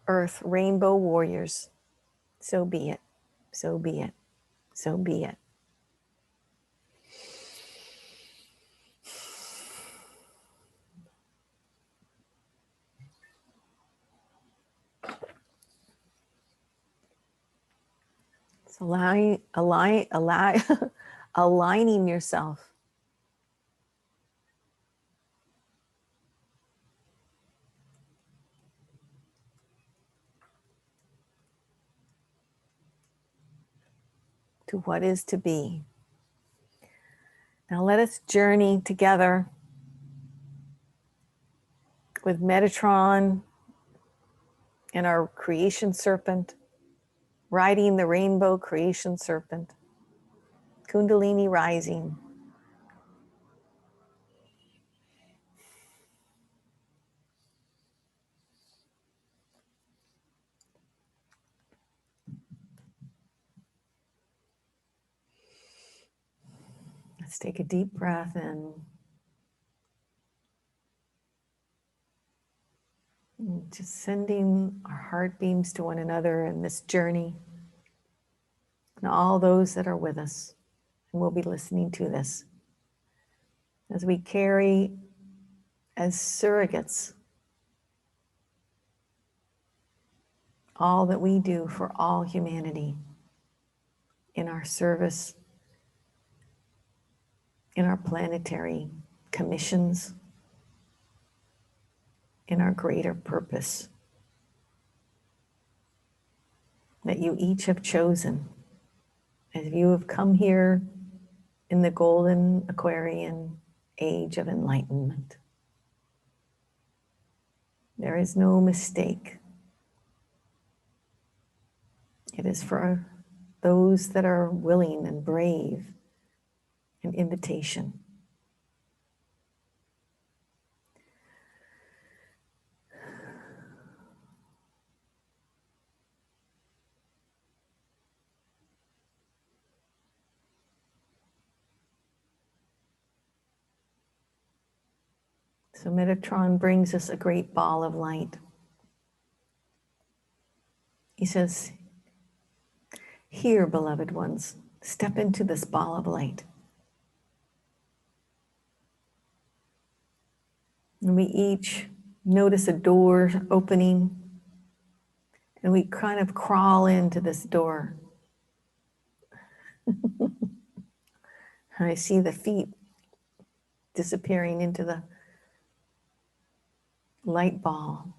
earth rainbow warriors, so be it, so be it, so be it. It's aligning yourself to what is to be. Now let us journey together with Metatron and our creation serpent, riding the rainbow creation serpent, Kundalini rising. Let's take a deep breath in. Just sending our heart beams to one another in this journey, and all those that are with us. and we'll be listening to this as we carry as surrogates all that we do for all humanity in our service, in our planetary commissions, in our greater purpose that you each have chosen as you have come here in the golden Aquarian age of enlightenment. There is no mistake. It is for those that are willing and brave, an invitation. So Metatron brings us a great ball of light. He says, "Here, beloved ones, step into this ball of light." And we each notice a door opening, and we kind of crawl into this door. And I see the feet disappearing into the light ball.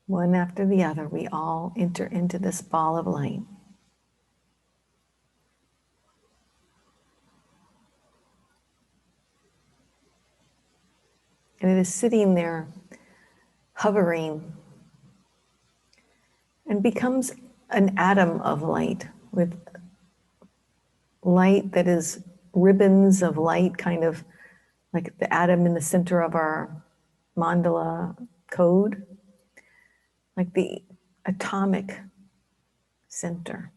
One after the other, we all enter into this ball of light. And it is sitting there, hovering, and becomes an atom of light, with light that is ribbons of light, kind of like the atom in the center of our mandala code, like the atomic center.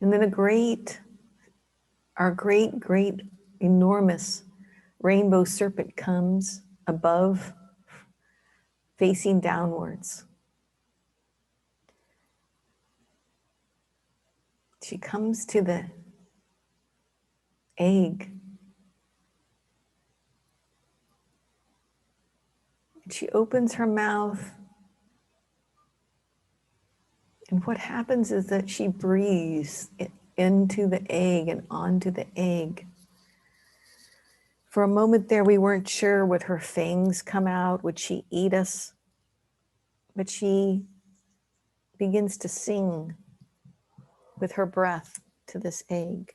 And then our great, enormous rainbow serpent comes above, facing downwards. She comes to the egg. And she opens her mouth. And what happens is that she breathes into the egg and onto the egg. For a moment there, we weren't sure, would her fangs come out? Would she eat us? But she begins to sing with her breath to this egg.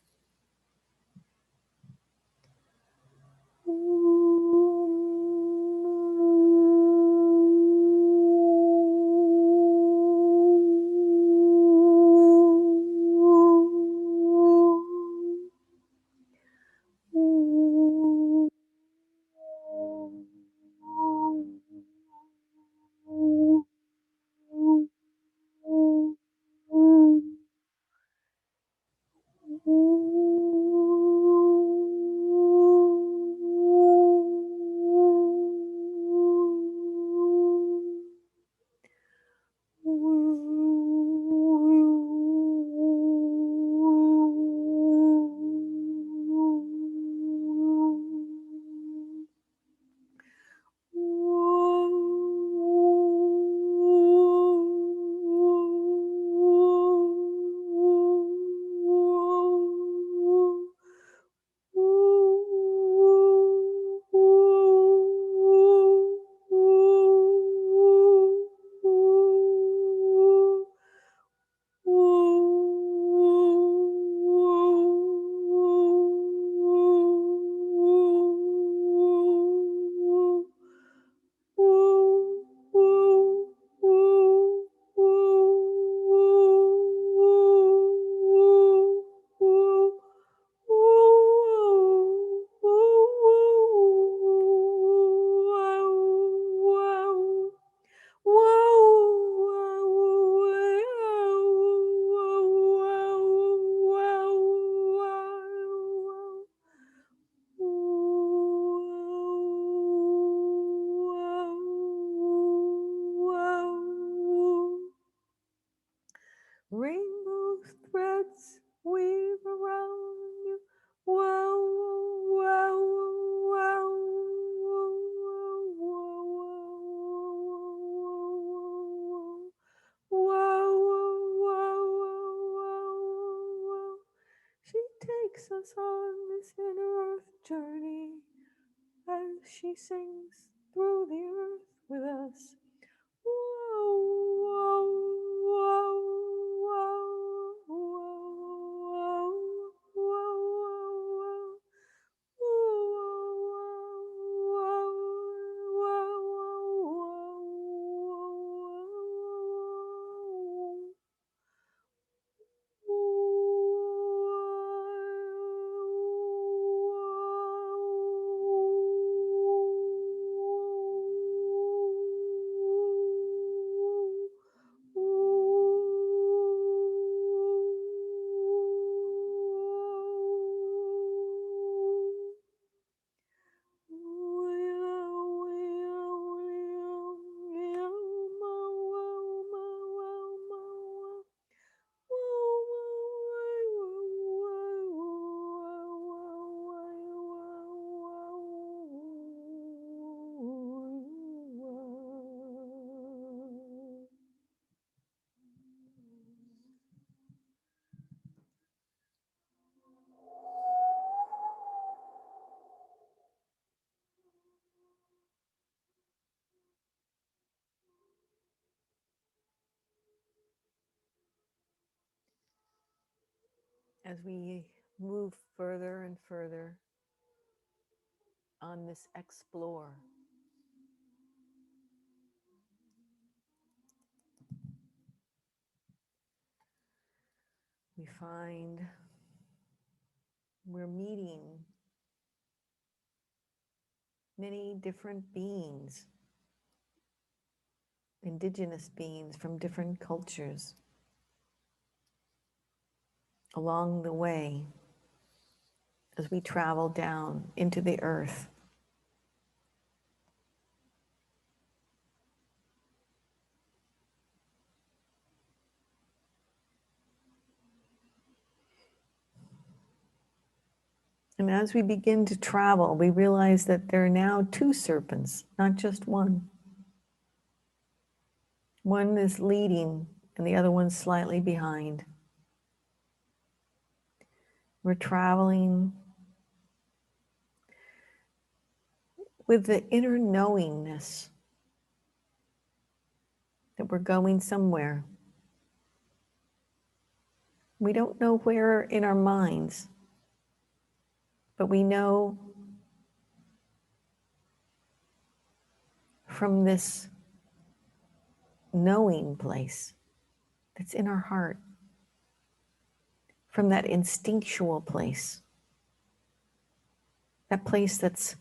takes us on this inner earth journey as she sings through the earth with us. Whoa, whoa, whoa, whoa, whoa, whoa, whoa, as we move further and further on this explore, we find we're meeting many different beings, indigenous beings from different cultures along the way as we travel down into the earth. And as we begin to travel, we realize that there are now two serpents, not just one. One is leading and the other one's slightly behind. We're traveling with the inner knowingness that we're going somewhere. We don't know where in our minds, but we know from this knowing place that's in our heart, from that instinctual place, that place that's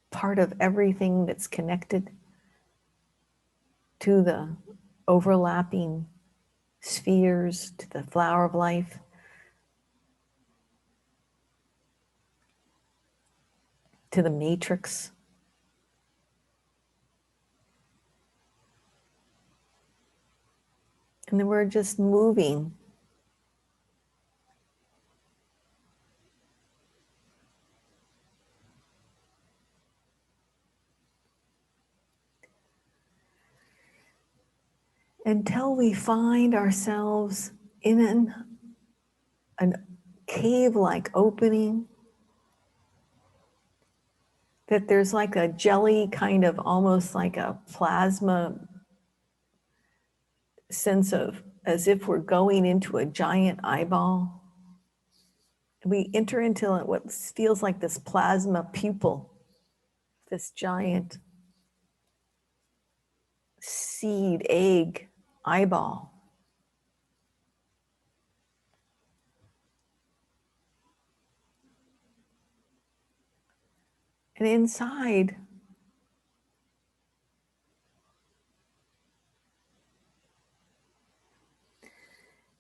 part of everything that's connected to the overlapping spheres, to the flower of life, to the matrix. And then we're just moving until we find ourselves in an cave-like opening, that there's like a jelly, kind of almost like a plasma sense of as if we're going into a giant eyeball. We enter into what feels like this plasma pupil, this giant seed, egg, eyeball. And inside,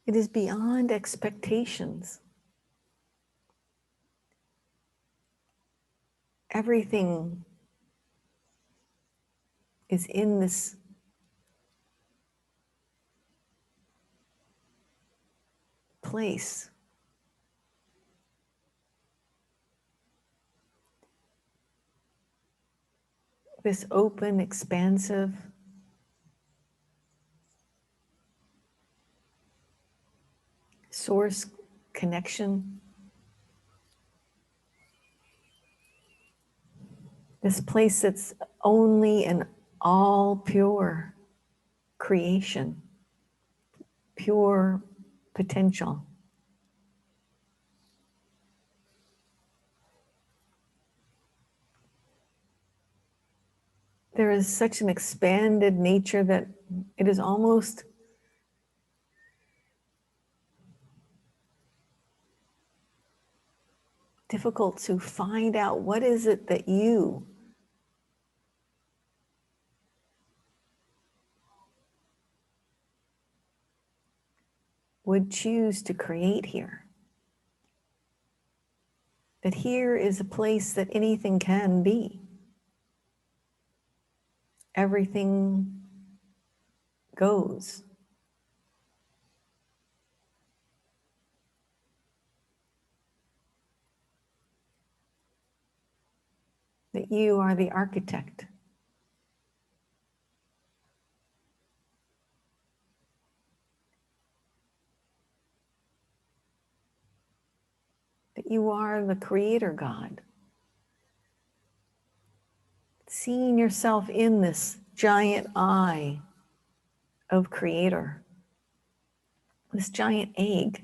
it is beyond expectations. Everything is in this place. This open, expansive, source connection. This place that's only an all pure creation, pure potential. There is such an expanded nature that it is almost difficult to find out what is it that you would choose to create here. That here is a place that anything can be. Everything goes. That you are the architect. That you are the creator God. Seeing yourself in this giant eye of creator, this giant egg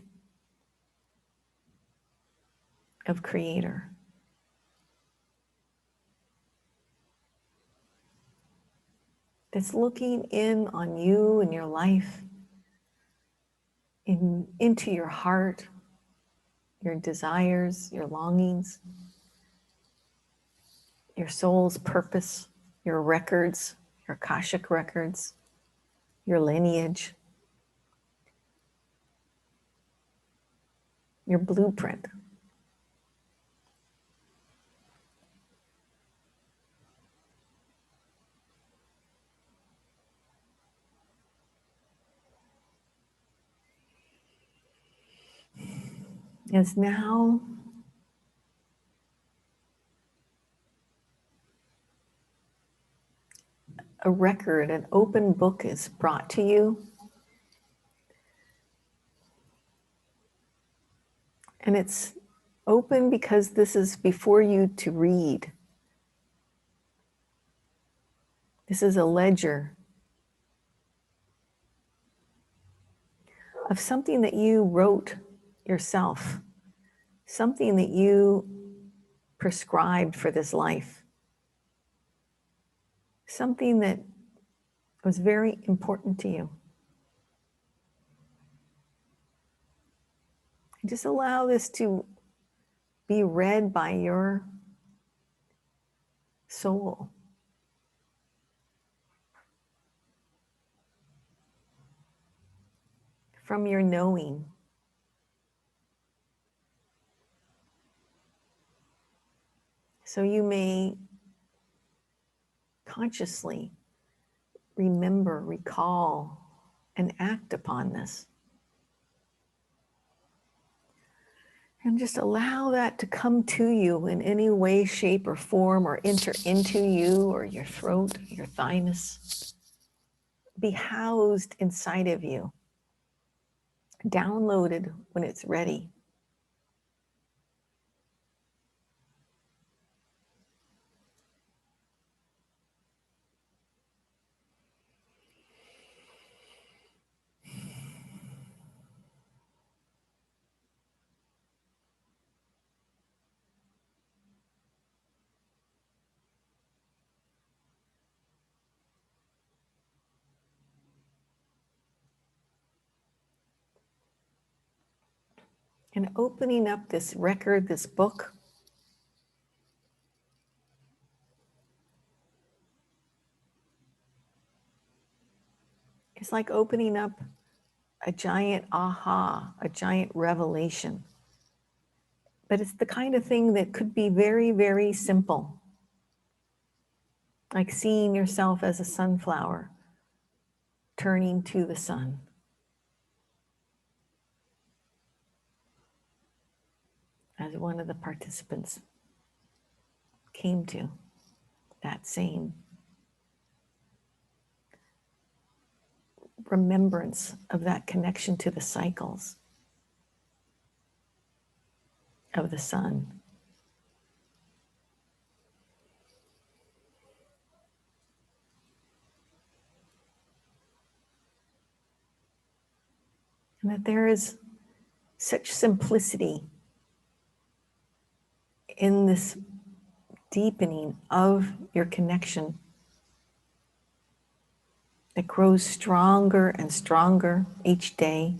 of creator. That's looking in on you and your life, into your heart, your desires, your longings, your soul's purpose, your records, your Akashic records, your lineage, your blueprint. Is now a record, an open book is brought to you. And it's open because this is before you to read. This is a ledger of something that you wrote yourself, something that you prescribed for this life, something that was very important to you. And just allow this to be read by your soul. From your knowing. So you may consciously remember, recall, and act upon this. And just allow that to come to you in any way, shape, or form, or enter into you or your throat, your thymus. Be housed inside of you. Downloaded when it's ready. And opening up this record, this book, it's like opening up a giant aha, a giant revelation. But it's the kind of thing that could be very, very simple. Like seeing yourself as a sunflower turning to the sun. As one of the participants came to that same remembrance of that connection to the cycles of the sun. And that there is such simplicity in this deepening of your connection that grows stronger and stronger each day.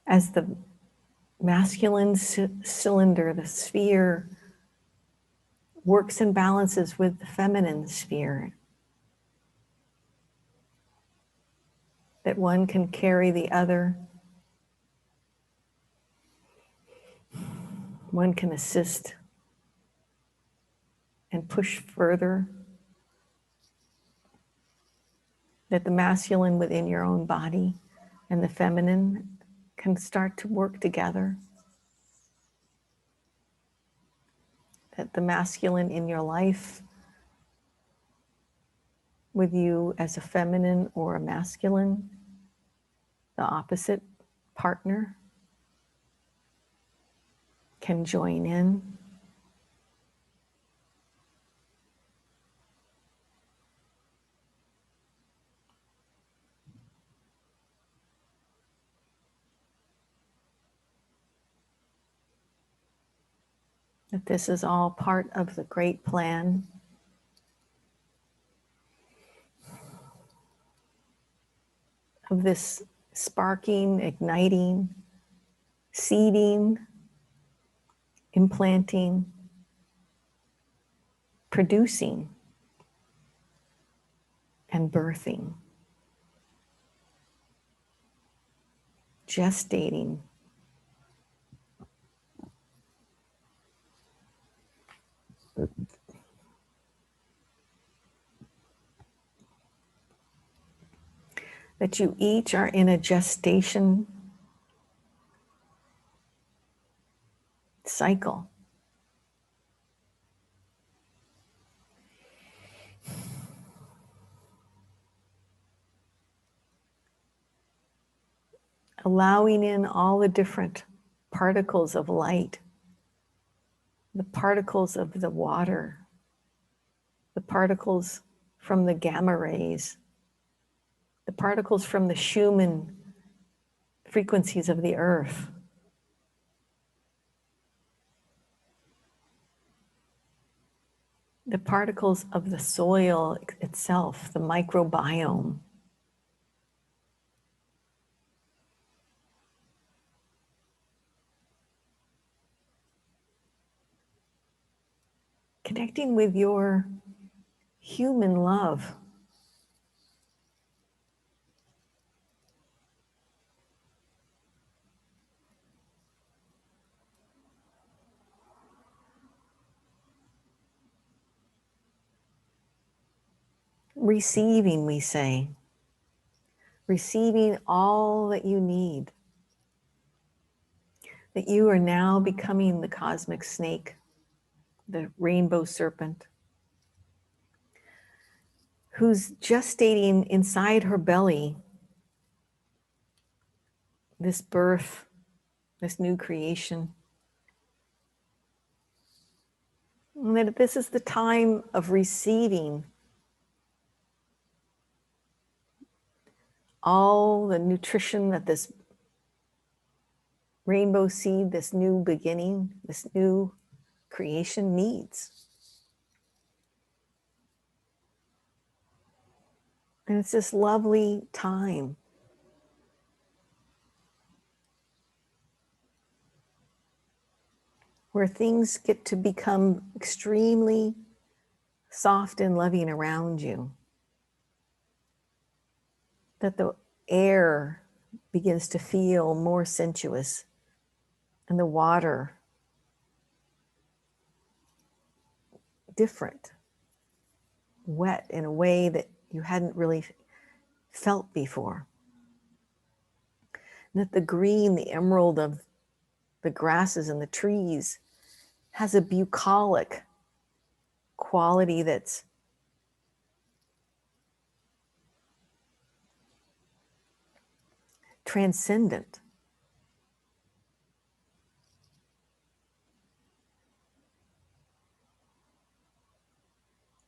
As the masculine cylinder, the sphere, works and balances with the feminine sphere, that one can carry the other, one can assist and push further, that the masculine within your own body and the feminine can start to work together, that the masculine in your life with you as a feminine or a masculine, the opposite partner, can join in. That this is all part of the great plan. Of this sparking, igniting, seeding, implanting, producing, and birthing, gestating. That you each are in a gestation cycle. Allowing in all the different particles of light, the particles of the water, the particles from the gamma rays, the particles from the Schumann frequencies of the earth. The particles of the soil itself, the microbiome. Connecting with your human love. Receiving, we say. Receiving all that you need. That you are now becoming the cosmic snake, the rainbow serpent, who's gestating inside her belly this birth, this new creation. And that this is the time of receiving all the nutrition that this rainbow seed, this new beginning, this new creation needs. And it's this lovely time where things get to become extremely soft and loving around you. That the air begins to feel more sensuous and the water different, wet in a way that you hadn't really felt before. And that the green, the emerald of the grasses and the trees has a bucolic quality that's transcendent.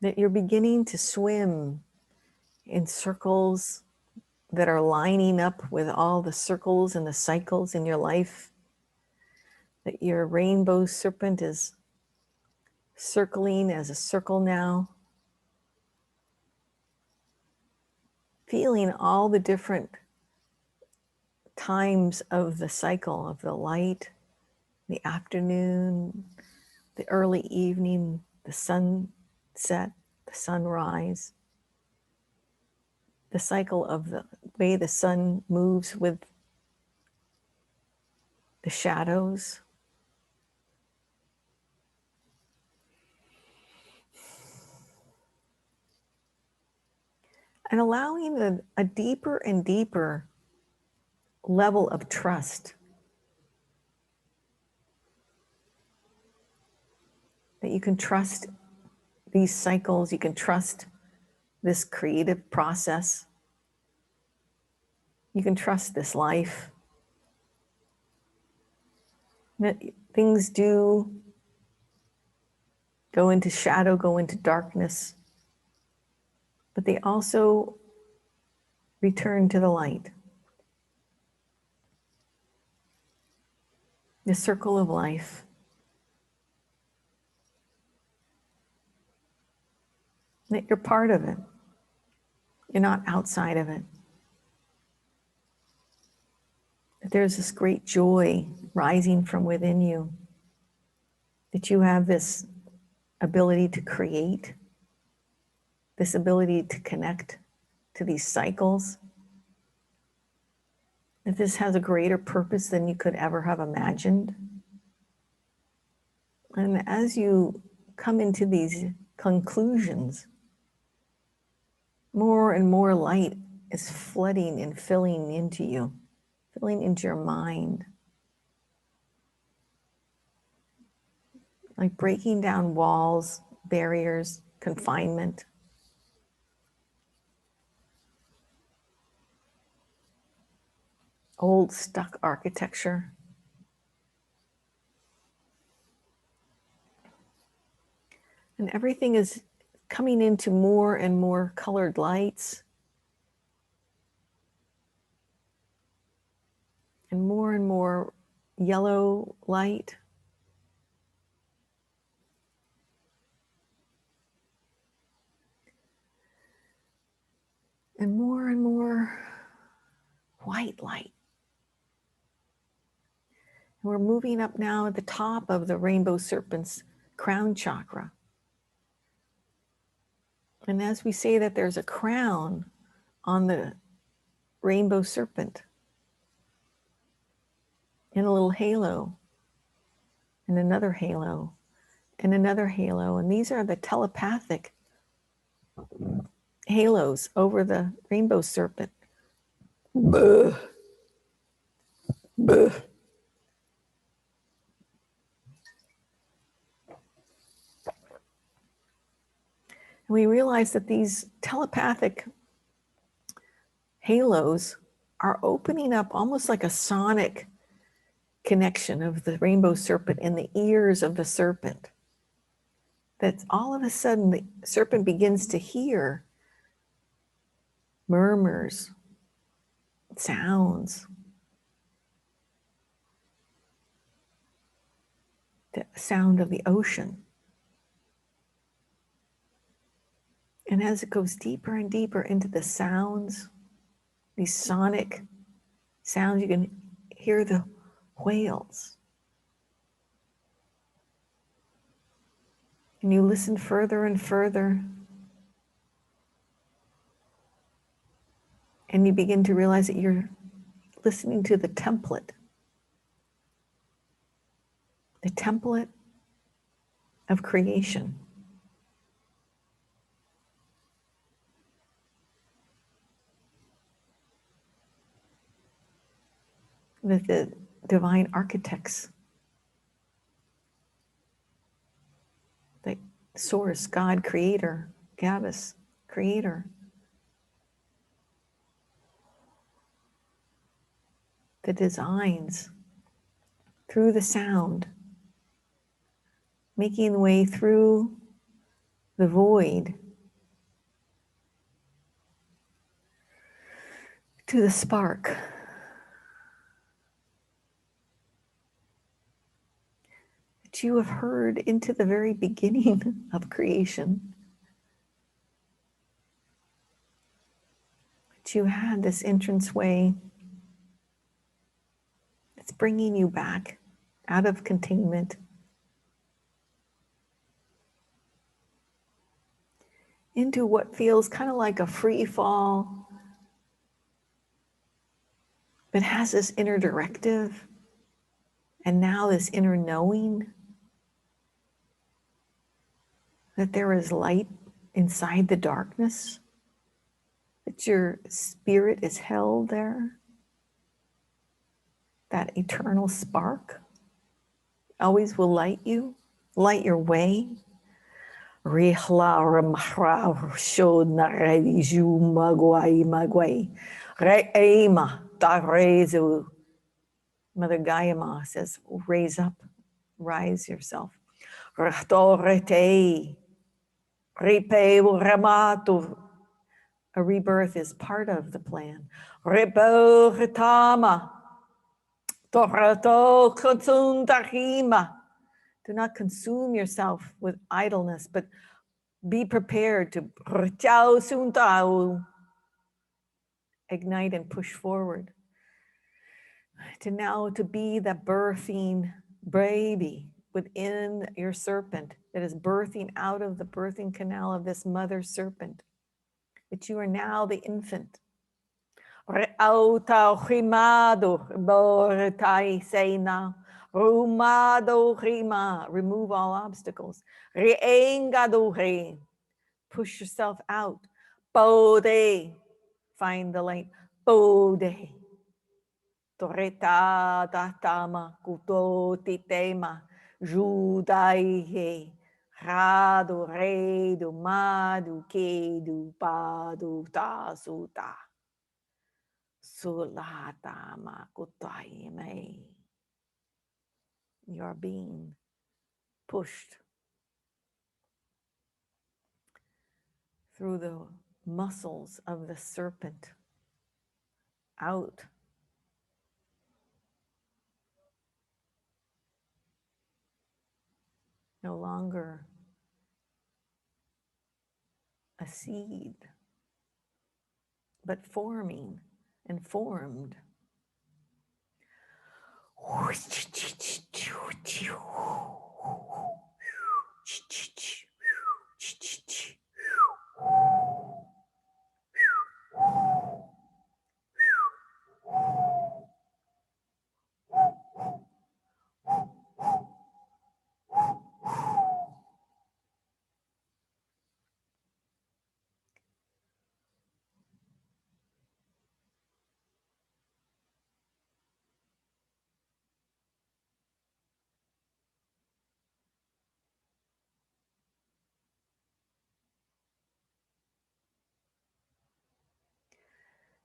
that you're beginning to swim in circles that are lining up with all the circles and the cycles in your life, that your rainbow serpent is circling as a circle now, feeling all the different times of the cycle of the light, the afternoon, the early evening, the sunset, the sunrise, the cycle of the way the sun moves with the shadows. And allowing a deeper and deeper level of trust that you can trust these cycles, you can trust this creative process, you can trust this life, that things do go into shadow, go into darkness, but they also return to the light. The circle of life. That you're part of it. You're not outside of it. That there's this great joy rising from within you. That you have this ability to create, this ability to connect to these cycles. That this has a greater purpose than you could ever have imagined. And as you come into these conclusions, more and more light is flooding and filling into you, filling into your mind. Like breaking down walls, barriers, confinement. Old stuck architecture. And everything is coming into more and more colored lights. And more yellow light. And more white light. And we're moving up now at the top of the rainbow serpent's crown chakra. And as we say that there's a crown on the rainbow serpent, and a little halo, and another halo, and another halo. And these are the telepathic halos over the rainbow serpent. Buh. Buh. And we realize that these telepathic halos are opening up almost like a sonic connection of the rainbow serpent in the ears of the serpent. That all of a sudden the serpent begins to hear murmurs, sounds, the sound of the ocean. And as it goes deeper and deeper into the sounds, these sonic sounds, you can hear the whales. And you listen further and further. And you begin to realize that you're listening to the template of creation. That the divine architects, the source, God, creator, Gavis, creator, the designs through the sound, making the way through the void to the spark. That you have heard into the very beginning of creation. That you had this entranceway that's bringing you back out of containment into what feels kind of like a free fall, but has this inner directive and now this inner knowing that there is light inside the darkness, that your spirit is held there, that eternal spark always will light you, light your way. Mother Gaia says, raise up, rise yourself. A rebirth is part of the plan. Do not consume yourself with idleness, but be prepared to ignite and push forward. To be the birthing baby within your serpent that is birthing out of the birthing canal of this mother serpent. That you are now the infant. Remove all obstacles. Push yourself out. Find the light. Toreta tatama kuto titema judai rado redo madu kedu padu tasuta sulata makutai me. You are being pushed through the muscles of the serpent out. No longer a seed, but forming and formed.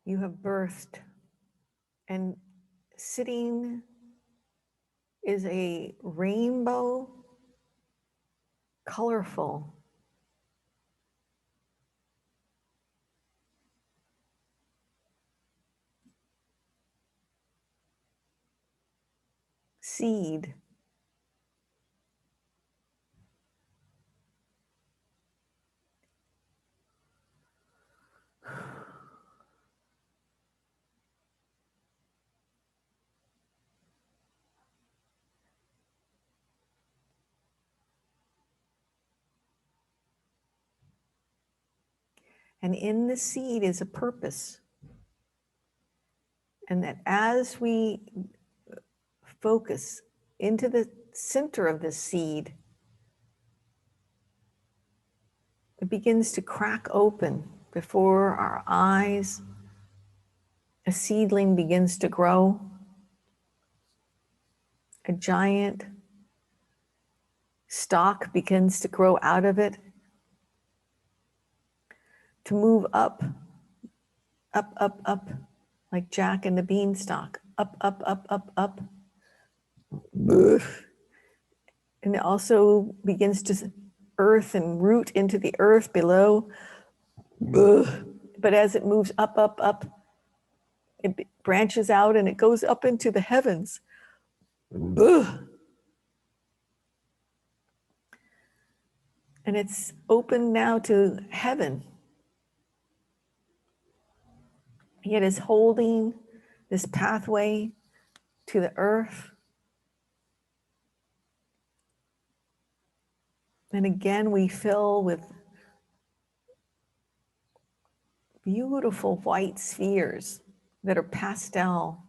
You have birthed, and sitting is a rainbow, colorful seed. And in the seed is a purpose. And that as we focus into the center of the seed, it begins to crack open before our eyes. A seedling begins to grow. A giant stalk begins to grow out of it, to move up, up, up, up, like Jack and the Beanstalk, up, up, up, up, up. And it also begins to earth and root into the earth below. Ugh. But as it moves up, up, up, it branches out and it goes up into the heavens. Ugh. And it's open now to heaven. It is holding this pathway to the earth. And again, we fill with beautiful white spheres that are pastel.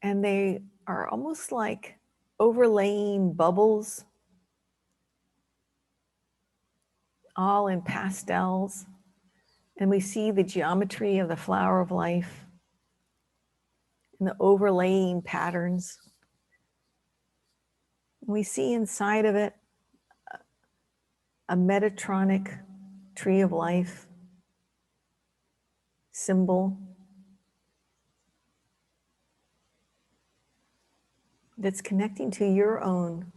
And they are almost like overlaying bubbles, all in pastels. And we see the geometry of the flower of life and the overlaying patterns. We see inside of it a Metatronic tree of life symbol that's connecting to your own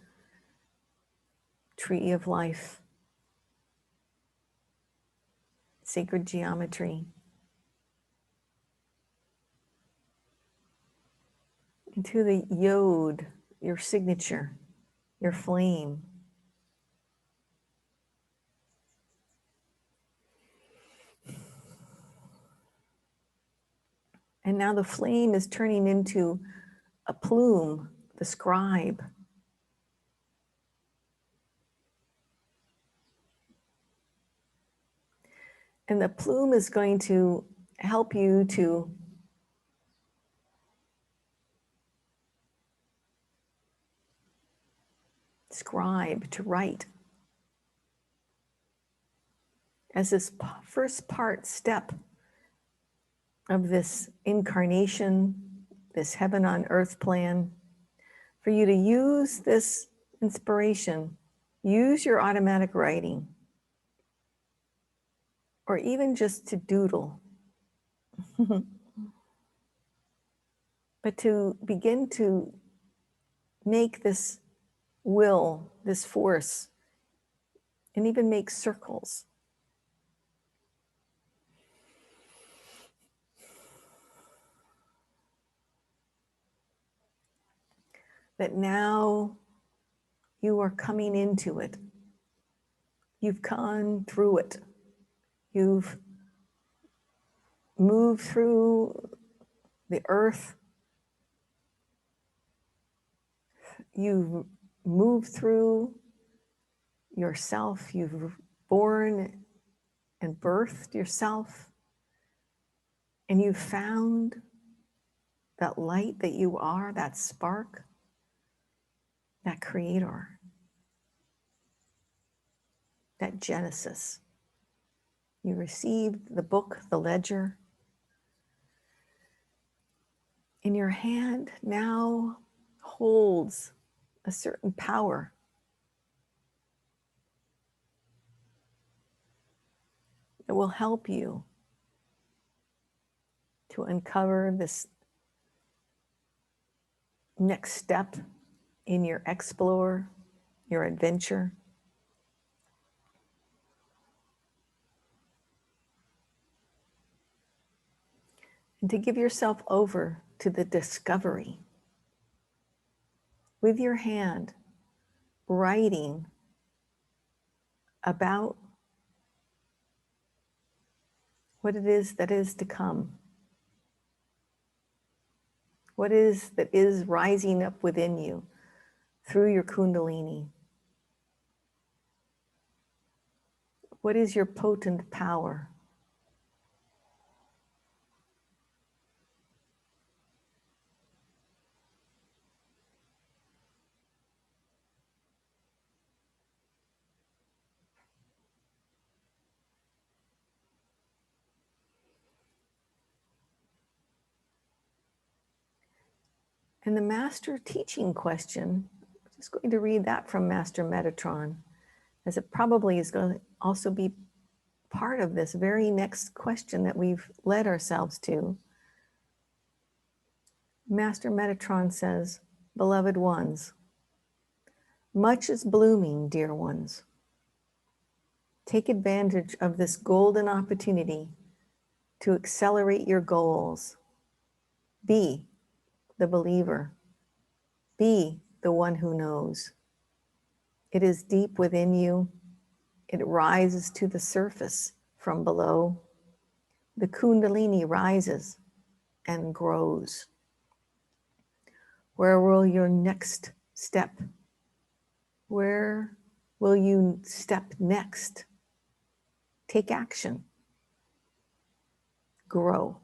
tree of life, sacred geometry. Into the yod, your signature, your flame. And now the flame is turning into a plume, the scribe. And the plume is going to help you to scribe, to write. As this first step of this incarnation, this heaven on earth plan, for you to use this inspiration, use your automatic writing, or even just to doodle. But to begin to make this will, this force, and even make circles. That now you are coming into it. You've gone through it. You've moved through the earth. You've moved through yourself. You've born and birthed yourself. And you've found that light that you are, that spark, that creator, that Genesis. You received the book, the ledger. In your hand now holds a certain power. That will help you to uncover this next step in your explore, your adventure. And to give yourself over to the discovery. With your hand, writing about what it is that is to come. What is that is rising up within you through your Kundalini? What is your potent power? And the master teaching question, I'm just going to read that from Master Metatron, as it probably is going to also be part of this very next question that we've led ourselves to. Master Metatron says, beloved ones, Much is blooming, dear ones. Take advantage of this golden opportunity to accelerate your goals. Be the believer. Be the one who knows. It is deep within you. It rises to the surface from below. The Kundalini rises and grows. Where will your next step? Where will you step next? Take action. Grow.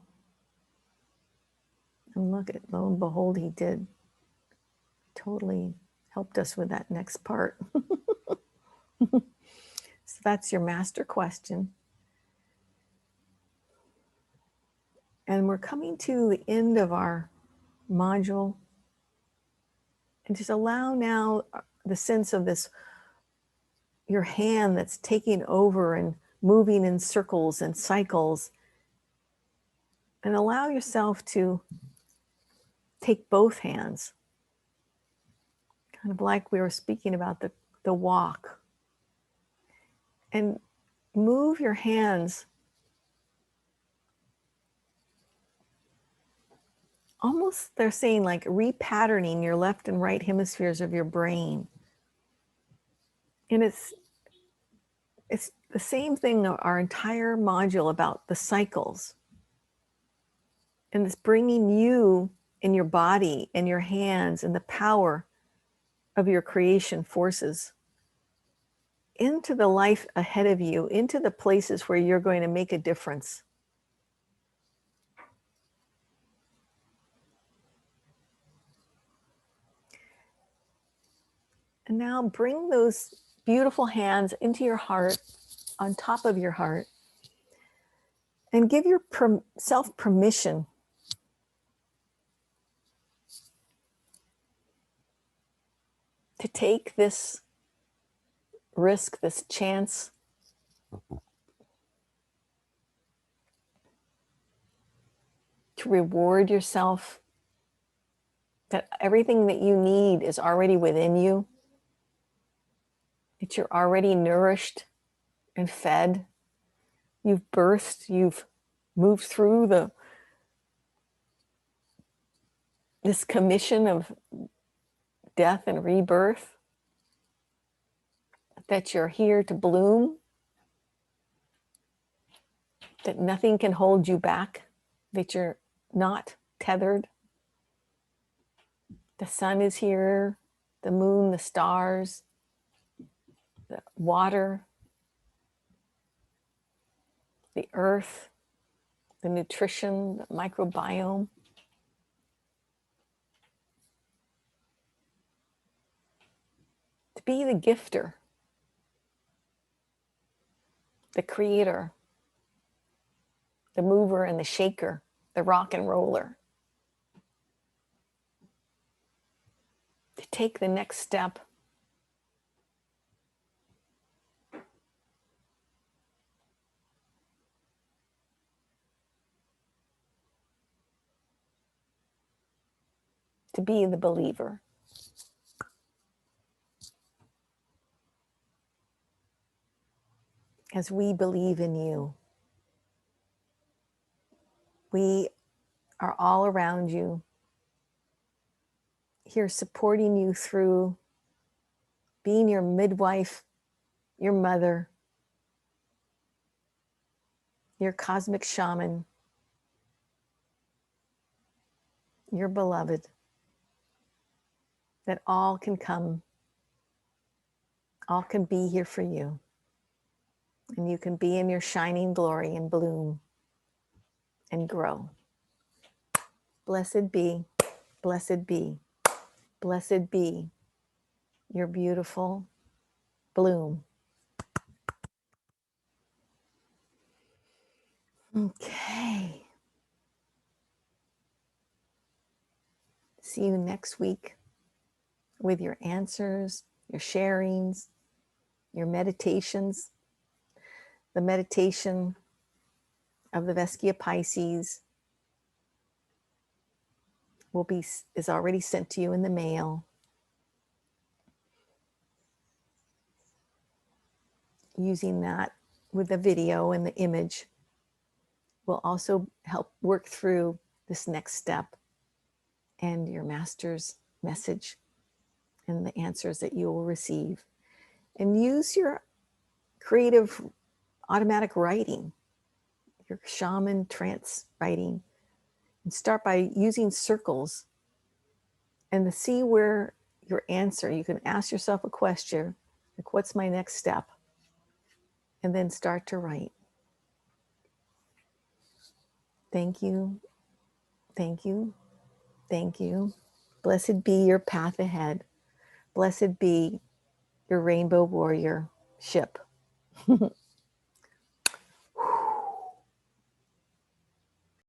And look at, lo and behold, he did. Totally helped us with that next part. So that's your master question. And we're coming to the end of our module. And just allow now the sense of this, your hand that's taking over and moving in circles and cycles. And allow yourself to take both hands. Kind of like we were speaking about the walk. And move your hands almost, they're saying, like repatterning your left and right hemispheres of your brain. And it's the same thing, our entire module about the cycles. And it's bringing you in your body and your hands and the power of your creation forces into the life ahead of you, into the places where you're going to make a difference. And now bring those beautiful hands into your heart, on top of your heart, and give yourself permission to take this risk, this chance to reward yourself, that everything that you need is already within you, that you're already nourished and fed. You've birthed, you've moved through this commission of death and rebirth, that you're here to bloom, that nothing can hold you back, that you're not tethered. The sun is here, the moon, the stars, the water, the earth, the nutrition, the microbiome. To be the gifter, the creator, the mover and the shaker, the rock and roller. To take the next step. To be the believer. As we believe in you, we are all around you, here supporting you through being your midwife, your mother, your cosmic shaman, your beloved, that all can come, all can be here for you. And you can be in your shining glory and bloom and grow. Blessed be, blessed be, blessed be your beautiful bloom. Okay. See you next week with your answers, your sharings, your meditations. The meditation of the Veskia Pisces is already sent to you in the mail. using that with the video and the image will also help work through this next step and your master's message and the answers that you will receive. And use your creative automatic writing, your shaman trance writing, and start by using circles and to see where your answer, you can ask yourself a question, like, what's my next step? And then start to write. Thank you, thank you, thank you. Blessed be your path ahead. Blessed be your rainbow warrior ship.